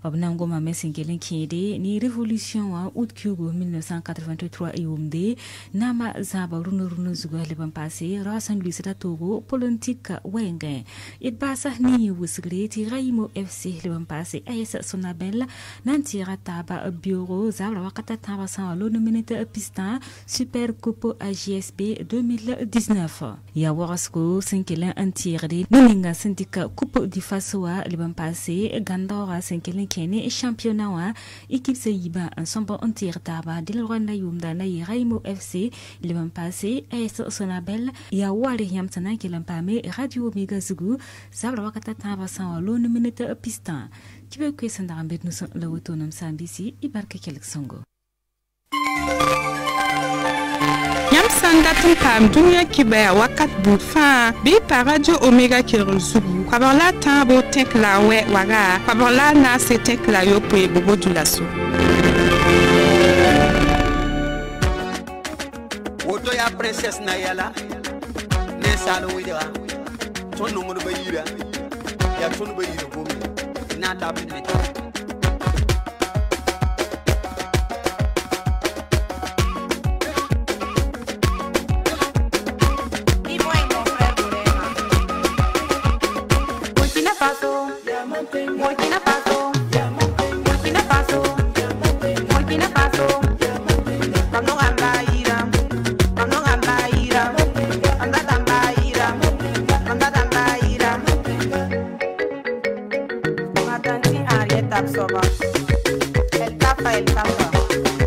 obnango ma mesingelen kide ni révolution wa août 1983 iumde nama zaba runu zuga leban passé rasan luisata togo politique wenge it basa ni wusgreti raimo FC leban passé ayesa sonabel nanti rataba bureau zabra wakata taba sa lo nominate pistan super coupe AGSB 2019 ya warasko sinkelen antirde nuninga syndicat coupe di fasoa leban passé gandora sinkelen kene championnat wa équipe seyiba ensemble antirtaba de Rwanda yumda na raimo FC leban passé ayesa sonabel ya wari yamtana kelampame radio Omega Zugu zabra wakata taba sa lo nominate pistan kibe kwesanda ambet nous le wotonam sambisi ibarka kelek songo yam sanda tum pam dunya kibe wakat bufa bi pa radio Omega Kero Zugu kwabala tabo tek la we waga kwabala na se tek la yo pe bobo dulaso woto ya princess na yala ne salo widira ton no mo bayira ya ton bayira ko na tabu ne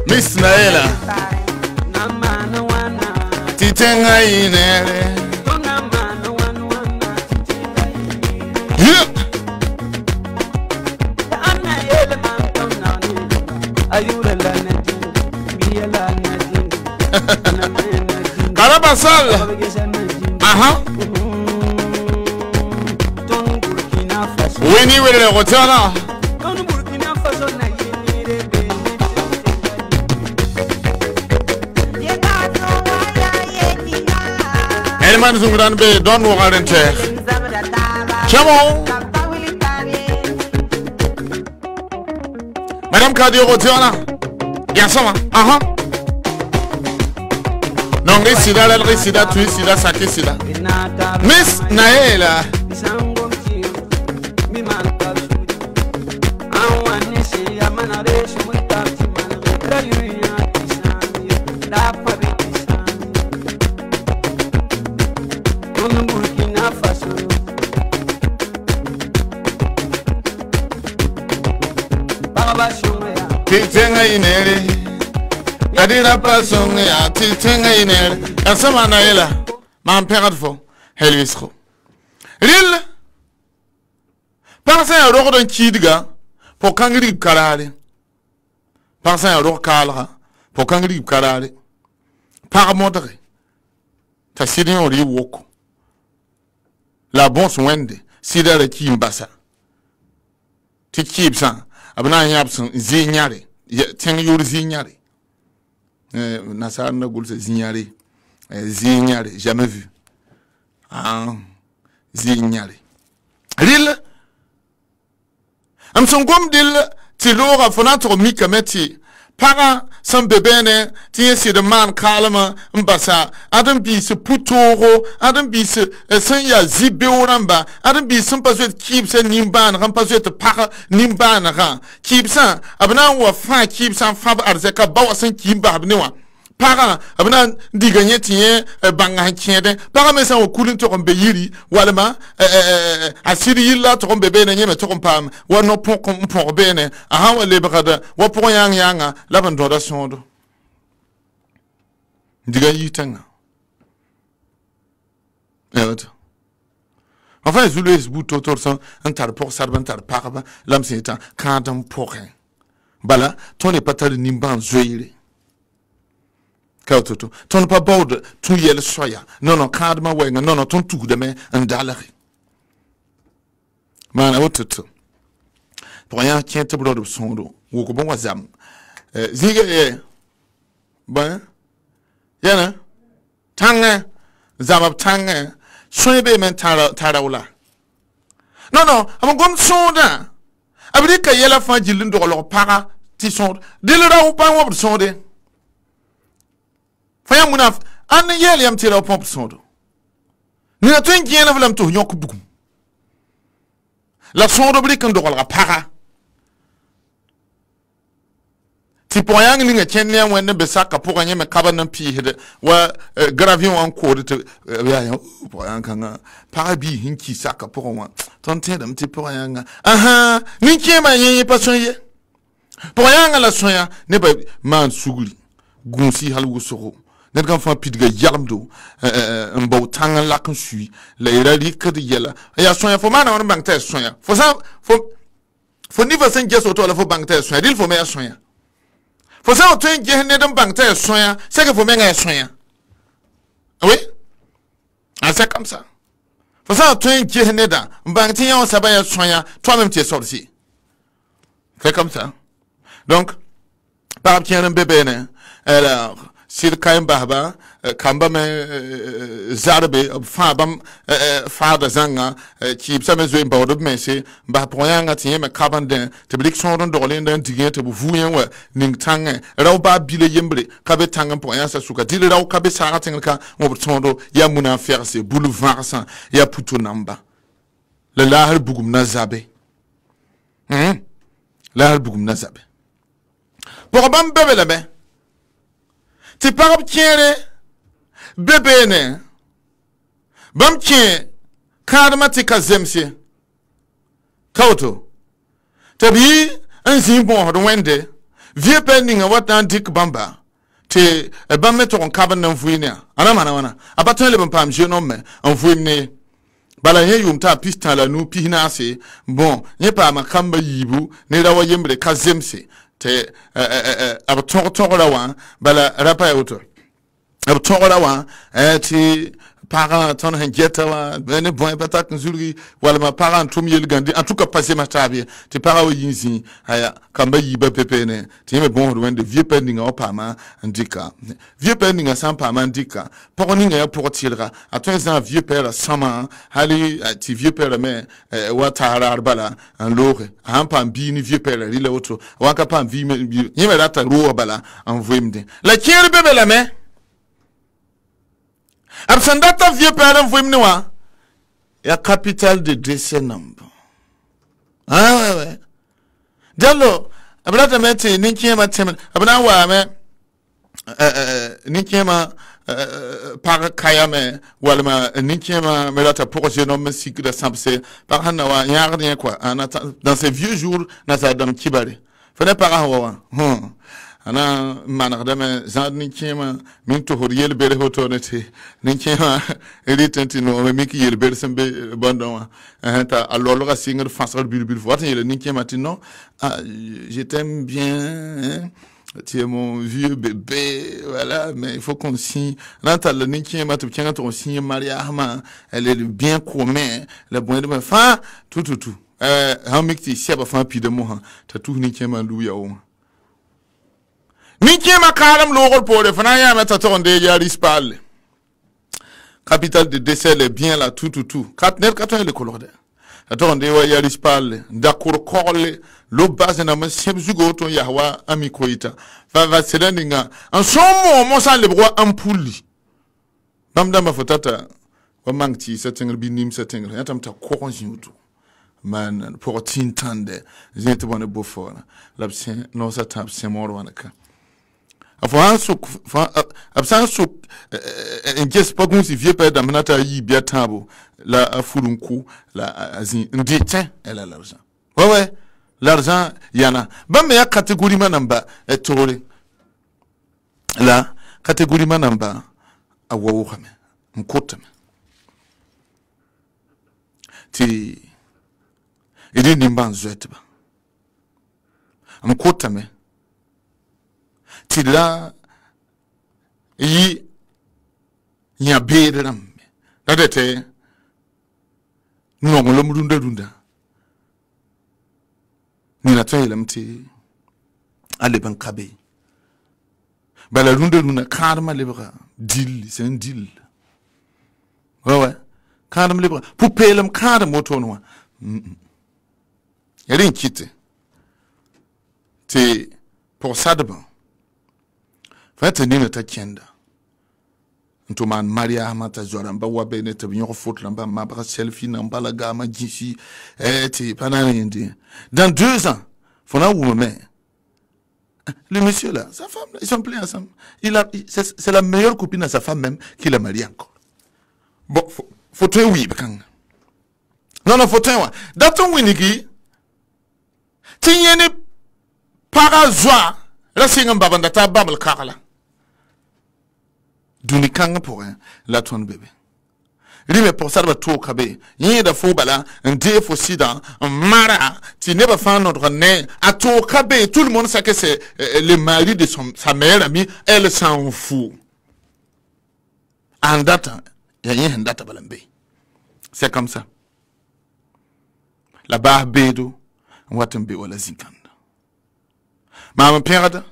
Miss Naela Titenga inere Carabasal aha Winnie with le rotana Elman Zungran be don warrenter Chamo Madame Kadio Rotiana Yasama aha Non risida la risida tu sida saki sida Miss Naela Titenga inere Adira pasong ya titenga inere Asama Naela Man perd fo Helvisco Ril Parsa ya roko don kidga Po kangri karare Parsa ya roko kalra Po kangri karare Par modre Ta sidin ori woko La bonse wende Sida le kimbasa Ti kibsan abna yapsun zinyare ten yur zinyare nasar na gulse zinyare zinyare jamais vu ah zinyare ril am son gom dil ti lora fonatro mikameti para san bebene ti si de man kalma mbasa adam bi se putoro adam bi se san ya zibeoramba adam bi san paswet keep san nimban ram paswet para nimban ran keep san abna wa fa keep san fa arzeka bawa san kimba abnewa para abna diganye tie banga tiede para me san o kulin to kombe yiri walma asiri yilla to kombe bene nyeme to kompam wa no pon pon bene aha wa lebrada wa pon yanga laban do da sondo diga yitanga enfin je laisse bout autour ça un tar pour ça un tar parba lam c'est un cadam pour bala ton n'est pas tal nimban zoyire Kautoto. Ton pas bord, ton yel soya. Non, cadre wing, non, ton tout de main, un dallery. Man, autoto. Pour rien, tiens, te brode son dos. Ou bon wazam. Ziga, ben, yana, tanga, zamab tanga, soybe men taraula. Non, I'm going sonda. Abrika yela fan jilin do lo para ti sonde. Delera ou pas ou sonde. Faya munaf an yel yam tira pomp sonde. Ni na tun yela vlam to yok bugum. La sonde brika do lo para. Ti poyang ni nga chenya wenne besaka pour nya me kabanan pi hede wa gravion en cours de ya poyang kanga para bi hinki saka pour wa tonte dam ti poyang aha ni kema yen pa sonye poyang la sonya ne ba man suguli gunsi halwu soro ne kan fa pidga yalmdo mbo tanga la kan sui la ira ri kad yela ya sonya fo mana on bang ta sonya fo sa fo ni va sen geso to la fo bang ta sonya dil fo me ya sonya for ça, tu es un d'un banque soin, c'est que vous m'avez un soin. Oui? Ah, c'est comme ça. For ça, tu es un d'un banque, on s'abat un soin, toi-même tu es sorti. C'est comme ça. Donc, par un bébé, alors, si le cas baba, kamba me zarbe, fada zanga, qui me zoe bord me se, ba poyanga tie me kabanden, te blik son dorlin d'un digé te bououyen wa, ning tang, rauba bile yembre, kabe tangan poyan sa suka, dile rau kabe saratenka, on tondo, ya muna faire se boulevard san, ya putu namba. Le lahar bugum nazabe. Lahar bugum nazabe. Pour bam bebe la ben. Ti parab tiere bebe ne bam tien kadma ti kazemsie kauto tabi un zimbon ho wende vie pending watan dik bamba te bam meto on kaban nan fuinia ana mana wana abaton le bam je no me on fuine bala he yum ta pistan la nu pihina se bon ye pa makamba yibu ne dawa yembre kazemsie te ab tongora wa bala rapa auto ab tongora wa ti parent ton hengeta wa bene bon patak nzuri wala ma parent tum yel gandi en tout cas passer ma tabi ti para yinzi aya kamba yiba pepene ti me bon wende vieux pending o pama ndika vieux pending sans pama ndika pour ninga ya pour tilra à 13 ans vieux père sama hali ti vieux père me watara bala en lore en pam bi ni vieux père rile auto waka pam vi yeme data ro bala en voimde la kire bebe la me absandata vieux père voimne wa ya capital de décès number ah ouais Diallo, abrata meti nikiema temen, abna wa me nikiema par kayame walma nikiema melata projet no me sikda samse par hana wa yarnia quoi dans ces vieux jours na sa dam kibare fene par wa ana manarda me zad nikiema min to horiel bere hotonete nikiema elitenti no me miki yel bere sembe bondon ta alolo ga singer fasal bulbul vote yel nikiema tino je t'aime bien tu es mon vieux bébé voilà mais il faut qu'on signe là t'as le nikiema tu tiens ton signe mariama elle est bien commun le bon de me fa tout ha mikti siaba fa pi de mo ta tout nikiema luya o Nikiema karam logol pour le fanaya meta tonde yaris parle. Capital de décès les biens là tout. 4 net 4 le color de. Atonde wa yaris parle. D'accord corle lo base na ma sebzugo to yahwa ami koita. Va selandinga. En son mo sa le bro ampuli. Bamda ma fotata wa mangti setting binim setting. Yatam ta koronjiuto. Man pour tintande. Zente bonne bofona. L'absent no sa tap c'est mort wanaka. Absence n'gest pas comme si vieux père d'amenata yi bien tabo la fulunku la azin ndite elle a l'argent ouais l'argent yana ba me ya catégorie manamba etore la catégorie manamba awo khame mkotame ti idi nimban zwetba mkotame Tila yi nya beedram dadete nongolo mudunda dunda ni na tsaye lamti ale ban kabe bala runda dunda karma lebra dil c'est un deal ouais karma lebra pour pelam karma motonwa yari kite te pour ça de bon fait ni na ta kenda to man Maria mata joramba wabe ne te binyo foot lamba ma ba selfie namba la gama jifi ti panane ndi dans 2 ans fona ou mais le monsieur là sa femme ils sont plus ensemble c'est la meilleure copine à sa femme même qu'il a marié encore bon faut toi oui bakang non faut toi dans ton winigi tinyene parazoa la singa babanda ta babal kala duni kanga pour la ton bébé rime pour ça va tout kabe yin da fo bala un dé fo sida un mara tu ne pas faire notre nez à tout kabe tout le monde sait que c'est le mari de sa meilleure amie elle s'en fout en date y a yin date balambe c'est comme ça la barbedo watembe wala zinkanda mama perde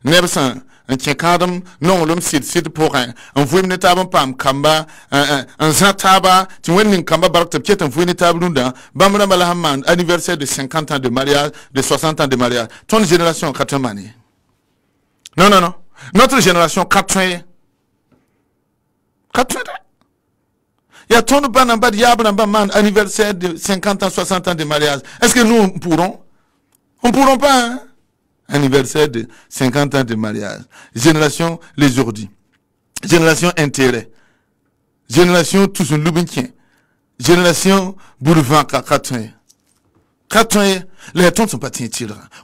nebsan un tchekadam non l'homme c'est pour un vous ne tabam pam kamba un zataba tu wen kamba barak piet un vous ne tablunda bamra malahaman anniversaire de 50 ans de mariage de 60 ans de mariage ton génération 4 mani non notre génération 4 il y a ton banamba diable man anniversaire de 50 ans 60 ans de mariage est-ce que nous on pourront pas hein? Anniversaire de 50 ans de mariage. Génération les ordi. Génération intérêt. Génération tous un loubintien. Génération boulevard 4 ans. 4 ans, les tons sont pas tiens.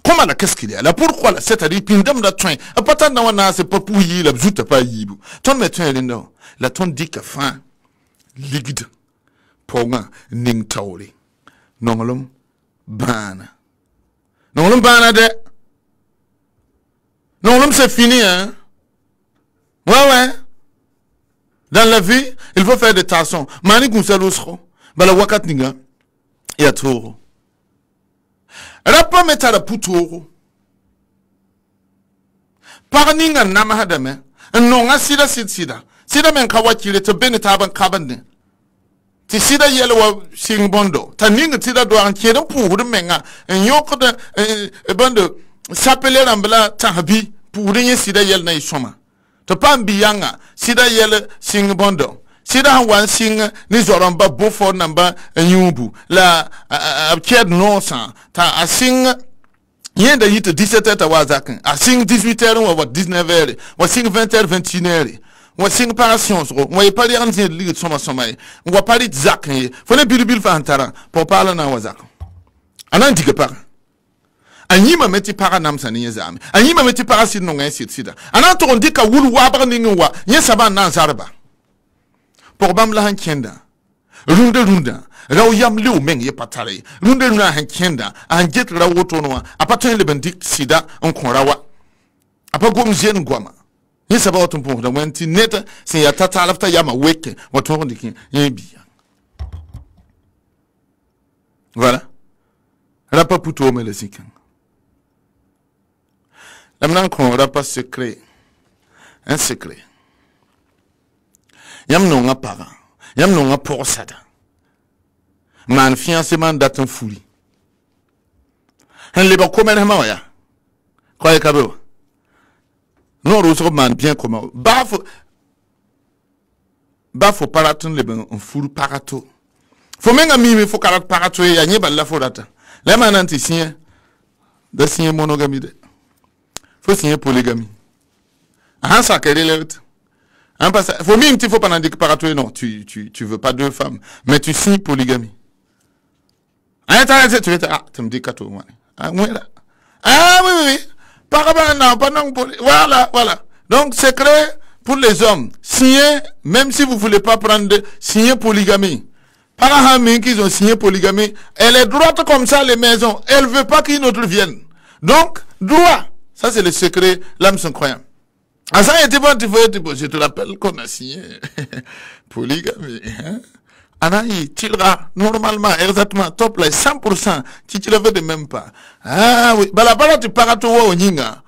Comment là, qu'est-ce qu'il y a là? Pourquoi là, c'est-à-dire, pindam la train. À partir d'un moment, c'est pas pour y la bzoute pas y. Ton médecin est là. La ton dit qu'à fin, liquide. Ponga, ning tauri. Non l'homme, bana. Non l'homme bana de. Non, l'homme c'est fini, hein. Ouais. Dans la vie, il faut faire des tassons. Mani Gounsalosro, Bala Wakat Ninga, et à Toro. Elle a pas mettre à la poutoro. Par Ninga Namahadame, un non à Sida. Sida men Kawaki, le Benetaban Cabane. Ti Sida Yellow Sing Bondo. Taning Sida doit en pour de menga, un yoko de bande. S'appeler Rambla Tahabi pour rien Sida Yel na Ishoma. To Pam Bianga, Sida Yel Sing Bondo. Sida Wan Sing Nizoramba Bofo Namba Nyubu. La Abkiad Nosan. Ta a sing yen da yit 17h Wazakan. A sing 18h ou 19h. Ou sing 20h 21h. Ou sing Parations. Ou pas les ranzés de l'île Soma Somai. Ou pas les Zak. Faut ne bilbil Fantara pour parler na Wazak. Anan digue pas. Anima meti para namsa ni yezami. Anima meti para sid no ngesi sida. Anato on dika wulu wabra ningwa. Yesaba na zarba. Pour bam la hankenda. Runda. Raw yam liu meng ye patare. Runda hankenda. Anjet la wotonwa. Apaten le bendik sida on konrawa. Apa gom jen gwama. Yesaba oton pour da wenti neta se ya tata lafta yama weke. Waton diki yebi. Voilà. Rapa puto me le sikan. Maintenant qu'on rapa secret. Un secret. Yam non a parent. Yam non a pour sada. Man fiancement datin fouli. Un libre comme un moya. Quoi kabeo? Non, rose man bien comme bafo paraton libre un foul parato. Faut même ami faut carat parato et yanye balla forata. Les mananti signé de signer monogamie. Faut signer polygamie. Ah, ça, quelle est l'autre? Faut même qu'il faut pas dire que par toi, non, tu veux pas 2 femmes, mais tu signes polygamie. Ah, tu veux, tu me dis 4 mois. Ah, oui, là. Ah, oui. Voilà. Donc, secret pour les hommes. Signer, même si vous voulez pas prendre, signer polygamie. Parahami qui ont signé polygamie, elle est droite comme ça, les maisons. Elle veut pas qu'une autre vienne. Donc, droit. Ça, c'est le secret, l'âme sans croyant. Ah, ça, je te rappelle qu'on a signé polygamie. Hein? Anaï, tirera normalement, exactement, top là, 100%, tu te le de même pas. Ah oui, bah là-bas, tu pars à toi au Ninga.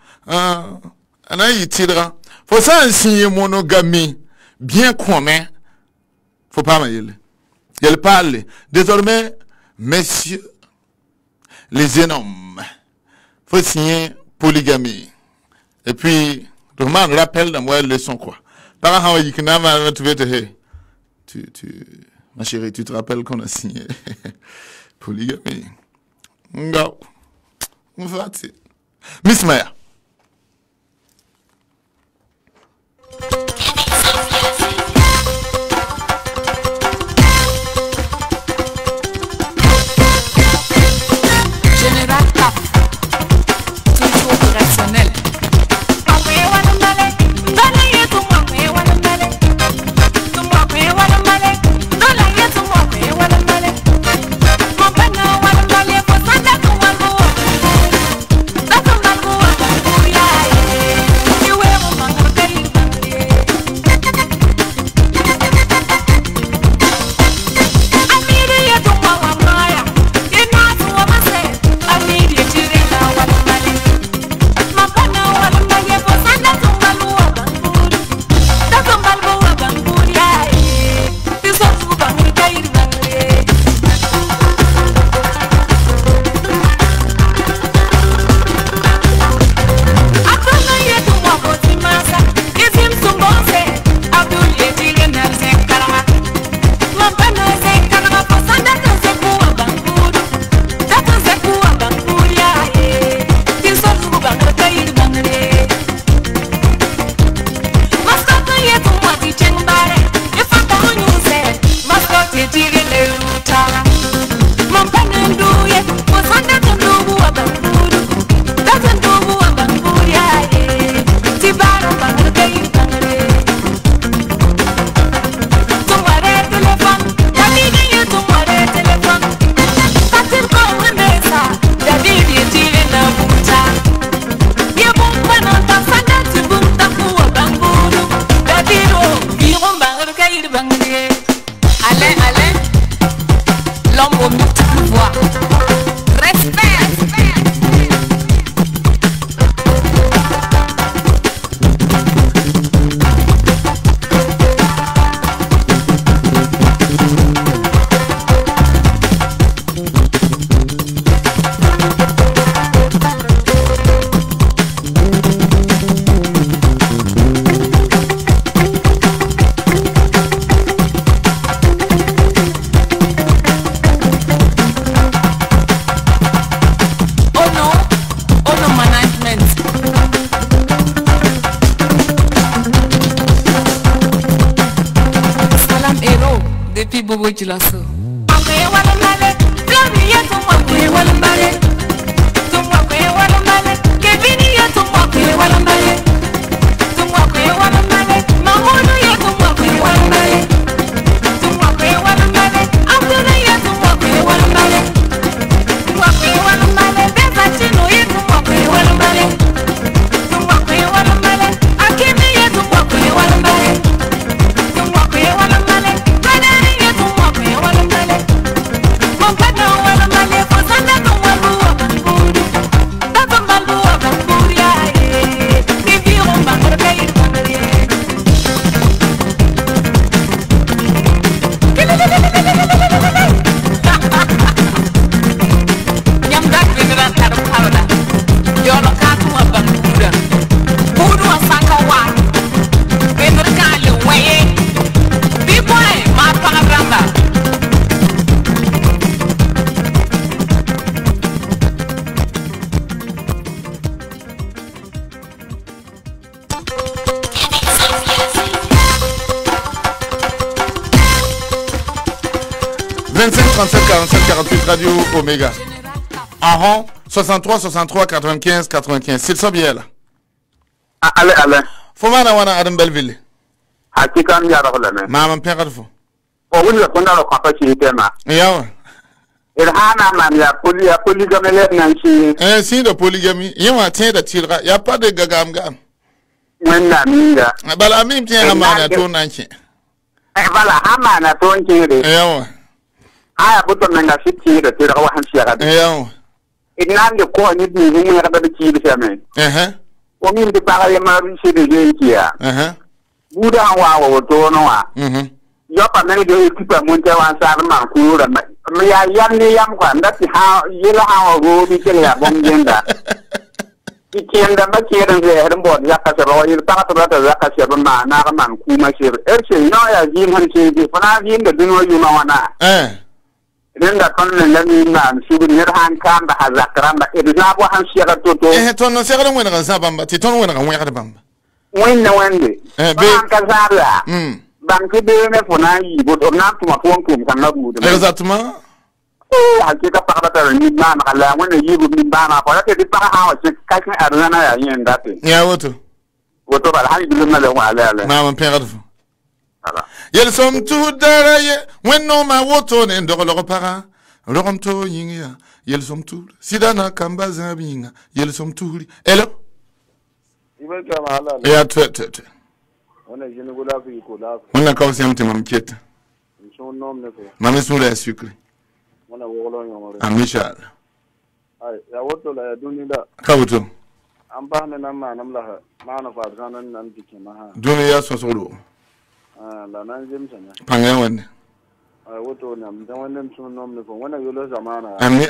Anaï, tirera. Faut ça signer monogamie, bien commun. Faut pas m'aller. Elle parle. Désormais, messieurs, les jeunes hommes, faut signer polygamie. Et puis, le man rappelle dans moi le son quoi. Par exemple, ma chérie, tu te rappelles qu'on a signé polygamie. Non. On va dire. Miss Maya. Général Cap, toujours opérationnel. Radio Omega. En rond, 63, 63, 95, 95. C'est ça bien là. Allez. Fomana wana Adam Belleville. Hatikan ya rola. Maman père Alfo. O wuli ko ndalo ko ci tema. Yawa. Il hana man ya polygamie nanchi. Si de polygamie, yawa tiens de tira, y a pas de gagam. Wenda minga. Bala mi bien amana to nanchi. Bala amana to nchire. Yawa. Aya buto menga fiti de tira wa hansiya ga. Yawa. Inande ko ni ni ga da ci bi same. O mi de para ya ma ri ci de yenkia. Buda wa to no wa. Yo pa me de equipe mon te wa sa ma ku ra ma. Me ya yam ni yam kwa ndati ha yela ha go bi ke ya bom yenda. Ikienda ma kiran ze herin bod ya ka sero yir ta ta ta ya ka sero ma na ka man ku ma sir erche no ya jin han che bi fana jin da dino yu ma wana den da ton ne lami na su bi ner han kan da hazakran da idna bo han shiga to ton no segala mo na sa bamba ti ton wona ka mo ya ka bamba wenne wende be ka zara ban ke be me fona yi bo na tu ma ko kan na bu exactement hakika pakata ni bana kala wona yibu ni bana ko lati di para hawa se kakin arana ya yin date ya woto bal alhamdulillah la wala la mama perdre yel som tu daraye wenno ma woto ne ndogolo para logom to yinga yel som tu sidana kamba zabinga yel som tu elo ibeka mala ya tete ona jini gula fi ko la ona ka semti mam kieta son nom ne ko mame sura ya sucre ona wolo ngomore amisha ay ya woto la dunida kabuto amba ne namma namla mana fa zanan nan dike ma duniya so solo la nan jim sana panga wonde ay woto nam dan wannan sun nom ne ko wana yolo zamana ami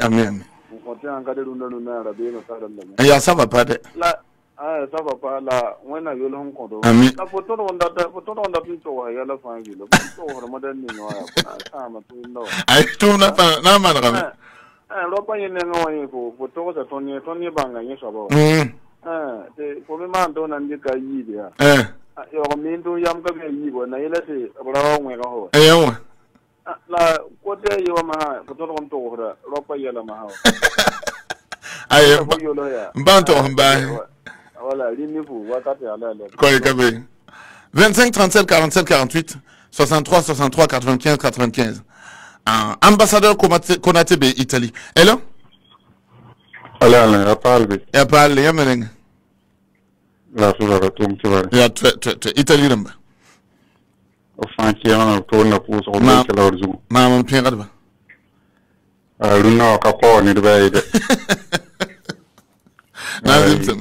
ko te an kade runda na rabe no sa dan ya saba pade la ça va pas là on a eu le rencontre la photo on a plutôt ya la fin le photo moderne no ya ma tu no ai tu na pa na ma na lo pa yene no yi ko photo sa toni banga yin so ba te ko me man do nan di ka yi dia yo min do yam ka be yi bo na ile se bra ngwe ka ho yo la ko te yo ma photo on to ho lo pa yela ma ha ai mbanto mba voilà, l'IMIFU, 25 37 47 48 63 63 95 95. Ambassadeur Konaté be Italie. Hello? Allez, ya parle, ya meneng. La souveraine tum tivare. Ya Italie namba. O fanki yana to na puso o be kala orzu. Mama pinga ba. Luna ka ko ni be ide.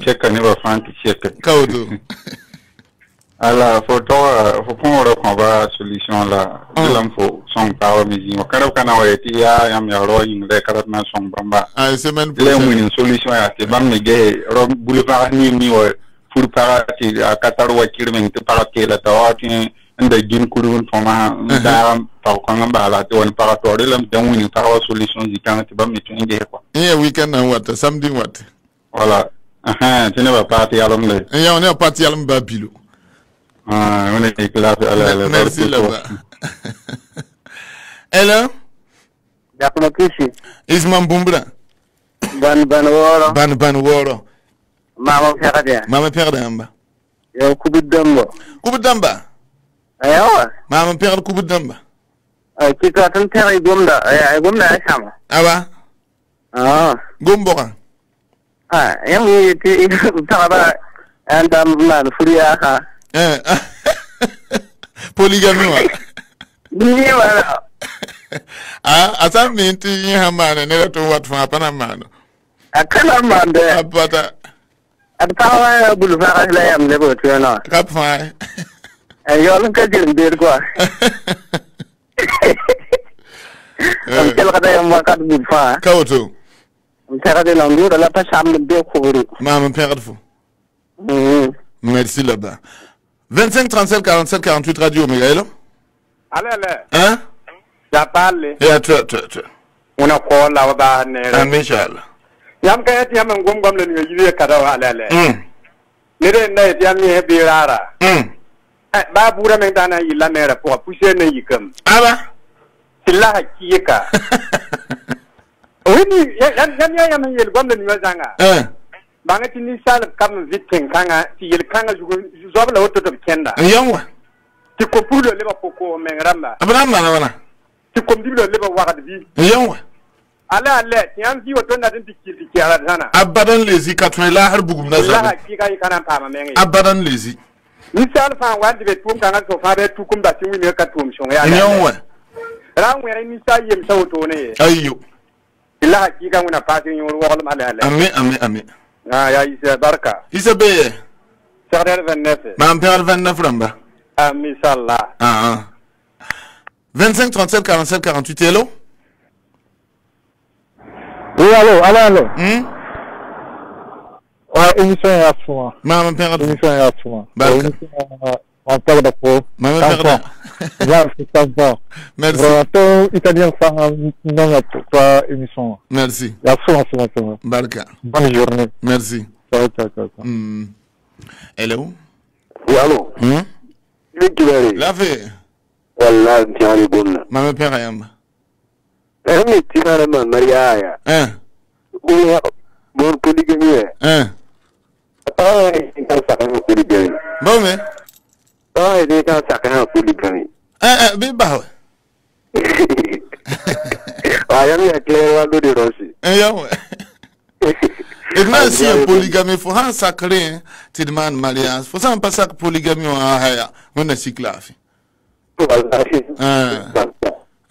Cheka ni ba fanki cheka. Kaudo. Ala photo prendre la solution là. Il faut son power music. Quand on a été yam ya ro yin le karat na son bamba. Ah semaine prochaine. Une solution ya te bam ne ge ro boulevard ni wa pour parati a kataro wa kirmen te parati la tawati nda jin kurun toma da pa ko ngamba la te won paratori lam dan wini power solution di kan te bam ne tunge quoi. Weekend na what samedi what. Voilà. Tu ne vas pas partir à l'homme. On est parti à l'homme Babilo. On est clair. Merci là-bas. Hello? Jakumakishi. Isman Bumbra. Ban woro. Mama perde amba. Yo kubudamba. Ayawa. Mama perde kubudamba. Kika tan tere gomda. Gomda ya sama. Aba. Gomboka. Yang ini tara anda mana furia ha poligami wa ni wala asa minti hamana ne to wat fa pana mano akala mande apata atawa bulu fa la yam ne bo tena kap fa yo lan ka jin bir quoi am tel kada yam wakat bul fa kawto de l'anglais la pas chambre de couvrir. Maman perd fou. Merci là-bas. 25 37 47 48 radio Omega hello. Allez. Hein? Ya parle. Ya tu. Una ko la ba ne. Inshallah. Yam ka yam ngom le ni yiwe kada wa ale. Ni re na yam ni be rara. Ba bura men dana yilla mera po pushe ne yikam. Aba. Silla hakika. Wini yam yel gomle ni wazanga. Banga tini sal kam vitin kanga ti yel kanga zobla woto to kenda. Yamwa. Ti ko pulo leba poko mengramba. Abramba na wana. Ti ko diblo leba wakati bi. Yamwa. allez, tiens, si on a dit qu'il y a la Abadan lazy, 80 là, Harbugum Nazar. Abadan lazy. Nisal fan wa de tum kana so fa be tu kum da tin wi ka tum shon ya Nyon wa. Ran we ni sa yem sa to ne. Ayyo. Illa hakika muna fatin yor wa wal ala ala. Amin. Ah ya isa barka. Isa be. Sardar 29. Ma père 29 ramba. Amin sallah. 25 37 47 48 hello. Oui, allô. Ouais, émission est à fond. Maman père émission est à fond. Barka. On parle de quoi? Maman père. Là, c'est ça. Merci. Vraiment, italien, ça, non, la émission. Merci. Il y a fond, c'est maintenant. Barka. Bonne journée. Merci. Ciao. Hello. Oui, allô. La fée. Wallah, tiens, les bonnes. Maman père ayamba. Mais tu m'as demandé, Maria. Bon polygamie. Il quand ça quand polygamie. Bon mais. Il quand ça quand polygamie. Biba. Il y a clair de Rossi. Et là si un polygamie faut un sacré tu demandes mariage. Faut ça pas ça polygamie on a on est cycle là.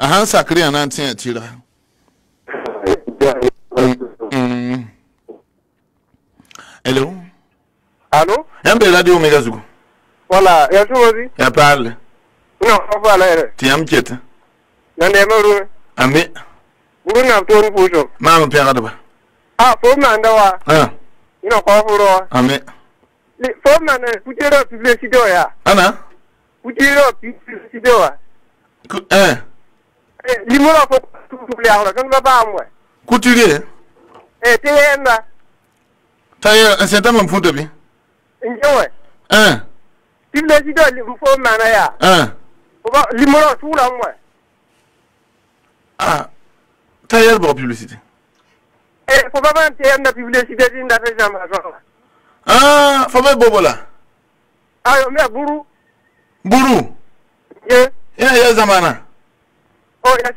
Un sacré en ancien tira. Hello. Allô? Yambe radio Omega Zugu. Voilà, ya tu aussi? Ya parle. Non, voilà. Tu am quiet. Nande maru. Ame. Buru na to ru pujo. Mama pera daba. Fo manda wa. Ino ko furo. Ame. Fo manda kutero publicité ya. Ana? Kutero publicité wa. Limoro ko publicité ya kan ba mo. Couturier. Teyenda. Tailleur, un certain nombre de bien. Publicité fo manda ya. Limoro tout la moi. Tailleur pour publicité. Faut pas mentir na publicité din da fait jamais. Faut pas bobola. Mais buru. Buru. Ya zamana. Oh yes.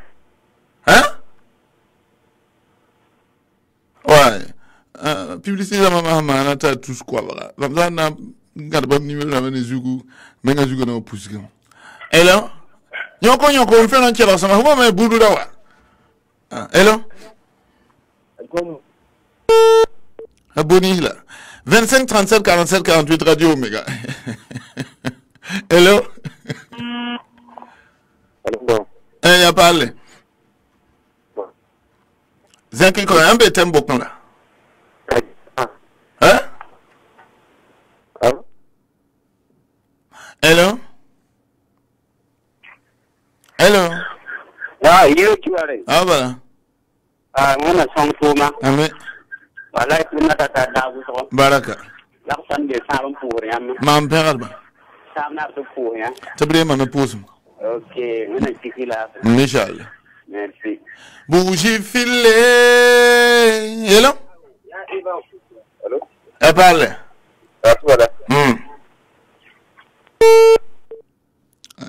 Ouais. Publicité zamana mana ta tous quoi voilà. Là na garba numéro na Zugu, menga Zugu na pousse. Hello. Nyoko on fait un tiers sama ho mais buru dawa. Hello. Abonné là. 25 37 47 48 Radio Omega. Hello. Il y a parlé. Zenkin ko un betem bokon là. Hello. Ya, iyo kiwale. Voilà. Ngana song fuma. Amen. Wala kuna tata dabu so. Baraka. La sande sabam pour yam. Mam peral ba. Samna to pour ya. Tabre ma me pose. OK, ngana tikila. Inshallah. Merci. Bougie filé. Hello. Allô. Parle. Voilà.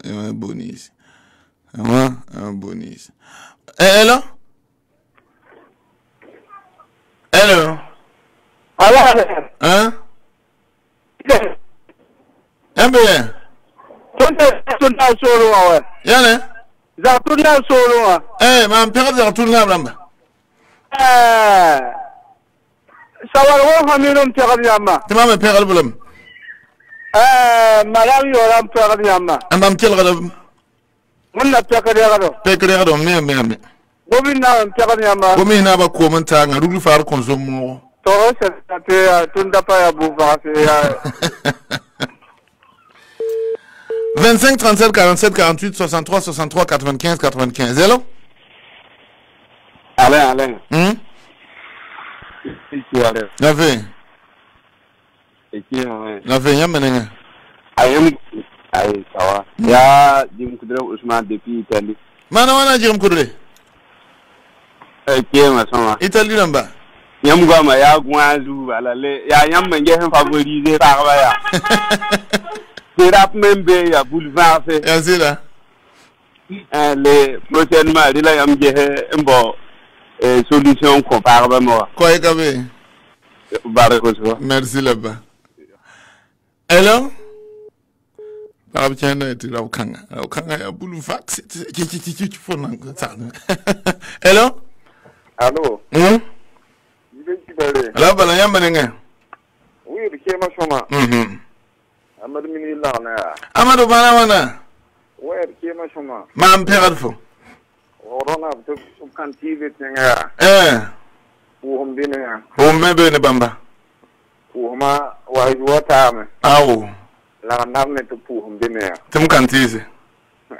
Un bonus. Un bonus. Hello. Hello. Bien. Tunda solo wa. Yane. Za tunda solo wa. Ma père za tunda bramba. Sawar wo hamilum père yamma. Tama me père bulam. Madame yoram père yamma. Am kel galam. Mun na père gado. Père gado me. Gomin na père yamma. Gomin na ba ko manta nga rugu far konsomo. To c'est tunda pa ya bufa ya. 25 37 47 48 63 63 95 95. Hello. Alain. La vie. La vie, y'a mené. Ça va. Ya, Jim Koudre Ousmane depuis Italie. Mana Jim Koudre. Italie là-bas. Yam goma ya gwazu alale ya yam menge hen favoriser par ba ya. C'est rap membe ya boulevard fait. Ya c'est là. Les prochainement il a yam je mbo solution comparable moi. Quoi est gavé? Merci là-bas. Hello? Tiens, tu l'as au Kanga. Au Kanga, il y a boulot fax. Tu fais ça. Hello? Allô? Là, bah, il y a un balingue. Oui, le qui est ma choma. Amadou Minila. Amadou Banawana. Ouais, le qui est ma choma. Ma père fou. Orona, tu kan TV tenga. Pour mbine. Pour mbene bamba. Pour ma wa yuata me. Awo. La namne tu pour mbine. Tum kan tize.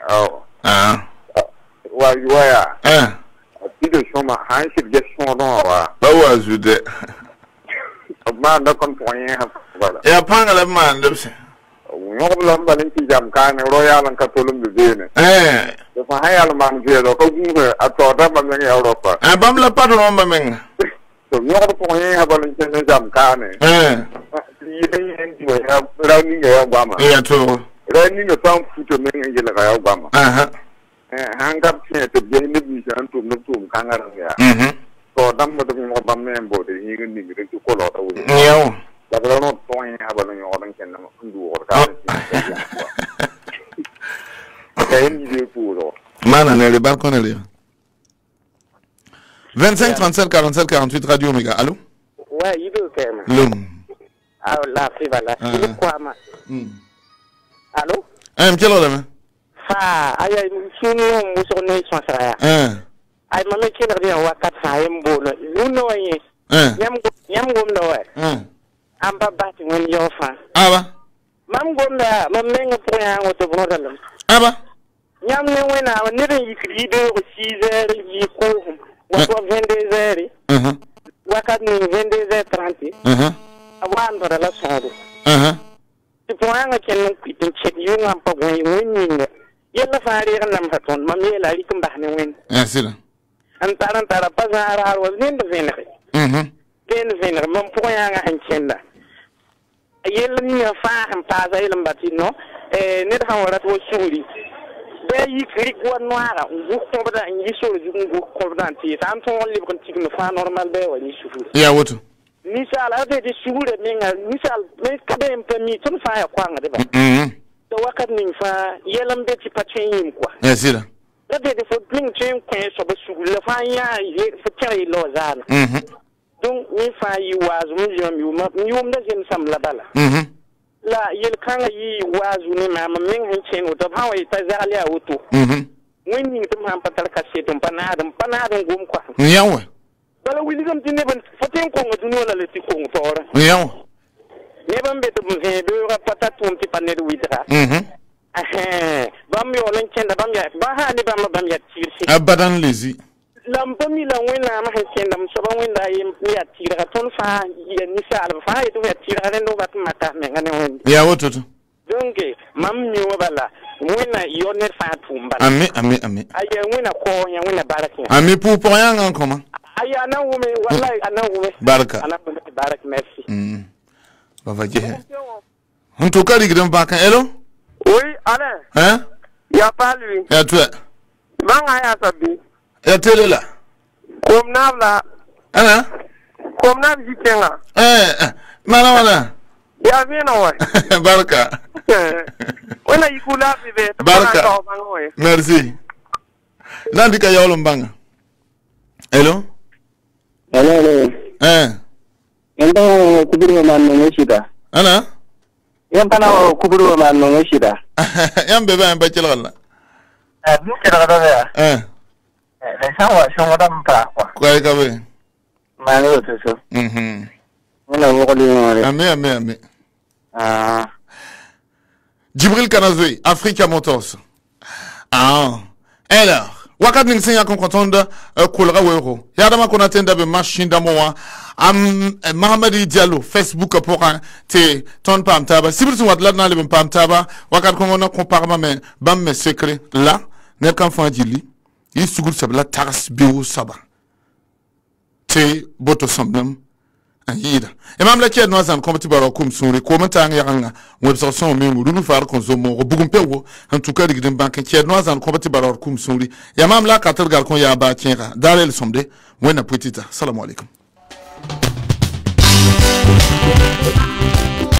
Awo. Wa yuaya. Tido choma hanship just shona wa. Ba wa jude. Ma da kon poyen ha bala. Ya panga la man debse. Ngoblam balin ti jam kan royal an katolum de bene. De fa hayal man je do ko gume atoda ba men Europa. Bam la patron ba men. So ngor poyen ha balin ti jam kan. Yi hen di ya rani ya bama. Ya to. Rani no tam futo men ngela ga ya bama. Hangap ti te be ni bi san tum no tum kangara ya. So dam mo de mo bam men bo de yi ni mi de ko lo ta wu. Yo. Da no poyen ha balin yodan ken na ndu or ka. Man, les balcons, 25 37 47 48 Radio Omega. Allô? Ouais, il veut quand même. L'homme. Ah, là, c'est voilà. Il est quoi, ma? Allô? Quel ordre? Aïe, je suis sur une émission. Aïe, ma mère qui est là, on va 400 mbolo. Nous, nous, yam gom no way. Amba bati ngon yo fa. Aba. Mam gom la, mam menga pour ya ngoto brodal. Aba. Nyam ne wena nere yikri de 6h yi ko. Wa 22h. Wakat ni 22h30. Awan do la sodo. Ti poanga ken ku tin chet yu ngam pa gwen woni. Yella faari nam haton mam yela ri kum bahne wen. Sila. Antara pazara wa nin de venere. Ben venere mam poanga han chenda. Yella ni fa ham paza yella batino net han wala to suri. Be yi krik wa noara ngu ko bada ngi suru ngu ko bada ti tam to li kon tik no fa normal be wali shufu. Ya woto. Misal ade de shure menga misal me kabe empemi tun fa ya kwanga de ba. To wakat ning fa yella mbe ti patyin kwa. Ya sila. Ade de fo bling chen kwen so be suru le fa ya fo kere lo zana. Donc mi fa yi wazu mi yom da jen sam la bala. La yel kanga yi wazu ni ma min hin chen to ha wai ta zalia wuto. Wen ni tum han patal ka se tum panadum gum kwa. Yawa. Bala wi ligam tin ben foten ko ngadu no la le ti ko ngora. Yawa. Ne ban be tum he do ra patatum ti panedu widra. Bam yo len chen da bam ya ba ha ni bam ya tirsi. Abadan lezi. Lampomi la wena ma hekenda msoba wenda ya tira ton fa ya nisal fa ya to ya tira ne no bat mata me ngane wen ya woto donc mam nyu bala wena yo ne fa tumba ami aya wena ko ya wena baraka ami pour rien en comment aya ana wume wallahi ana wume baraka ana baraka merci baba je on to kali gidan baka hello oui Alain ya pas lui ya toi banga ya sabi ya tele la kom nabla kom nab jikenga mana ya vina wa baraka wala yikula bibe baraka merci nandi ka yawlo mbanga hello enda kuburu man no shida yan pana kuburu man no shida yan bebe yan bachelala bu kera da les gens sont madame pas quoi. Quoi kabe? Mani autre chose. Ami. Djibril Kanazoui, Africa Motors. Alors, wakat ning senya konkontonda kolra wero. Yadama konatenda be machine damoa. Mahamadi Diallo Facebook pour te ton pam taba. Sibir wat la na le pam taba. Wakat kongona comparement mais bam mes secret là, ne kan fa djili. Il sugur sabla taras biu saba te boto samblam Yida. E mam la kied no zan komati baro kum suri ko manta nga yanga website son me mu dunu far kon zo mo bugum pewo en tout cas digdin banque kied no zan komati baro kum suri ya mam la katel gal kon ya ba tienra dalel somde wena petita. Salam alaikum.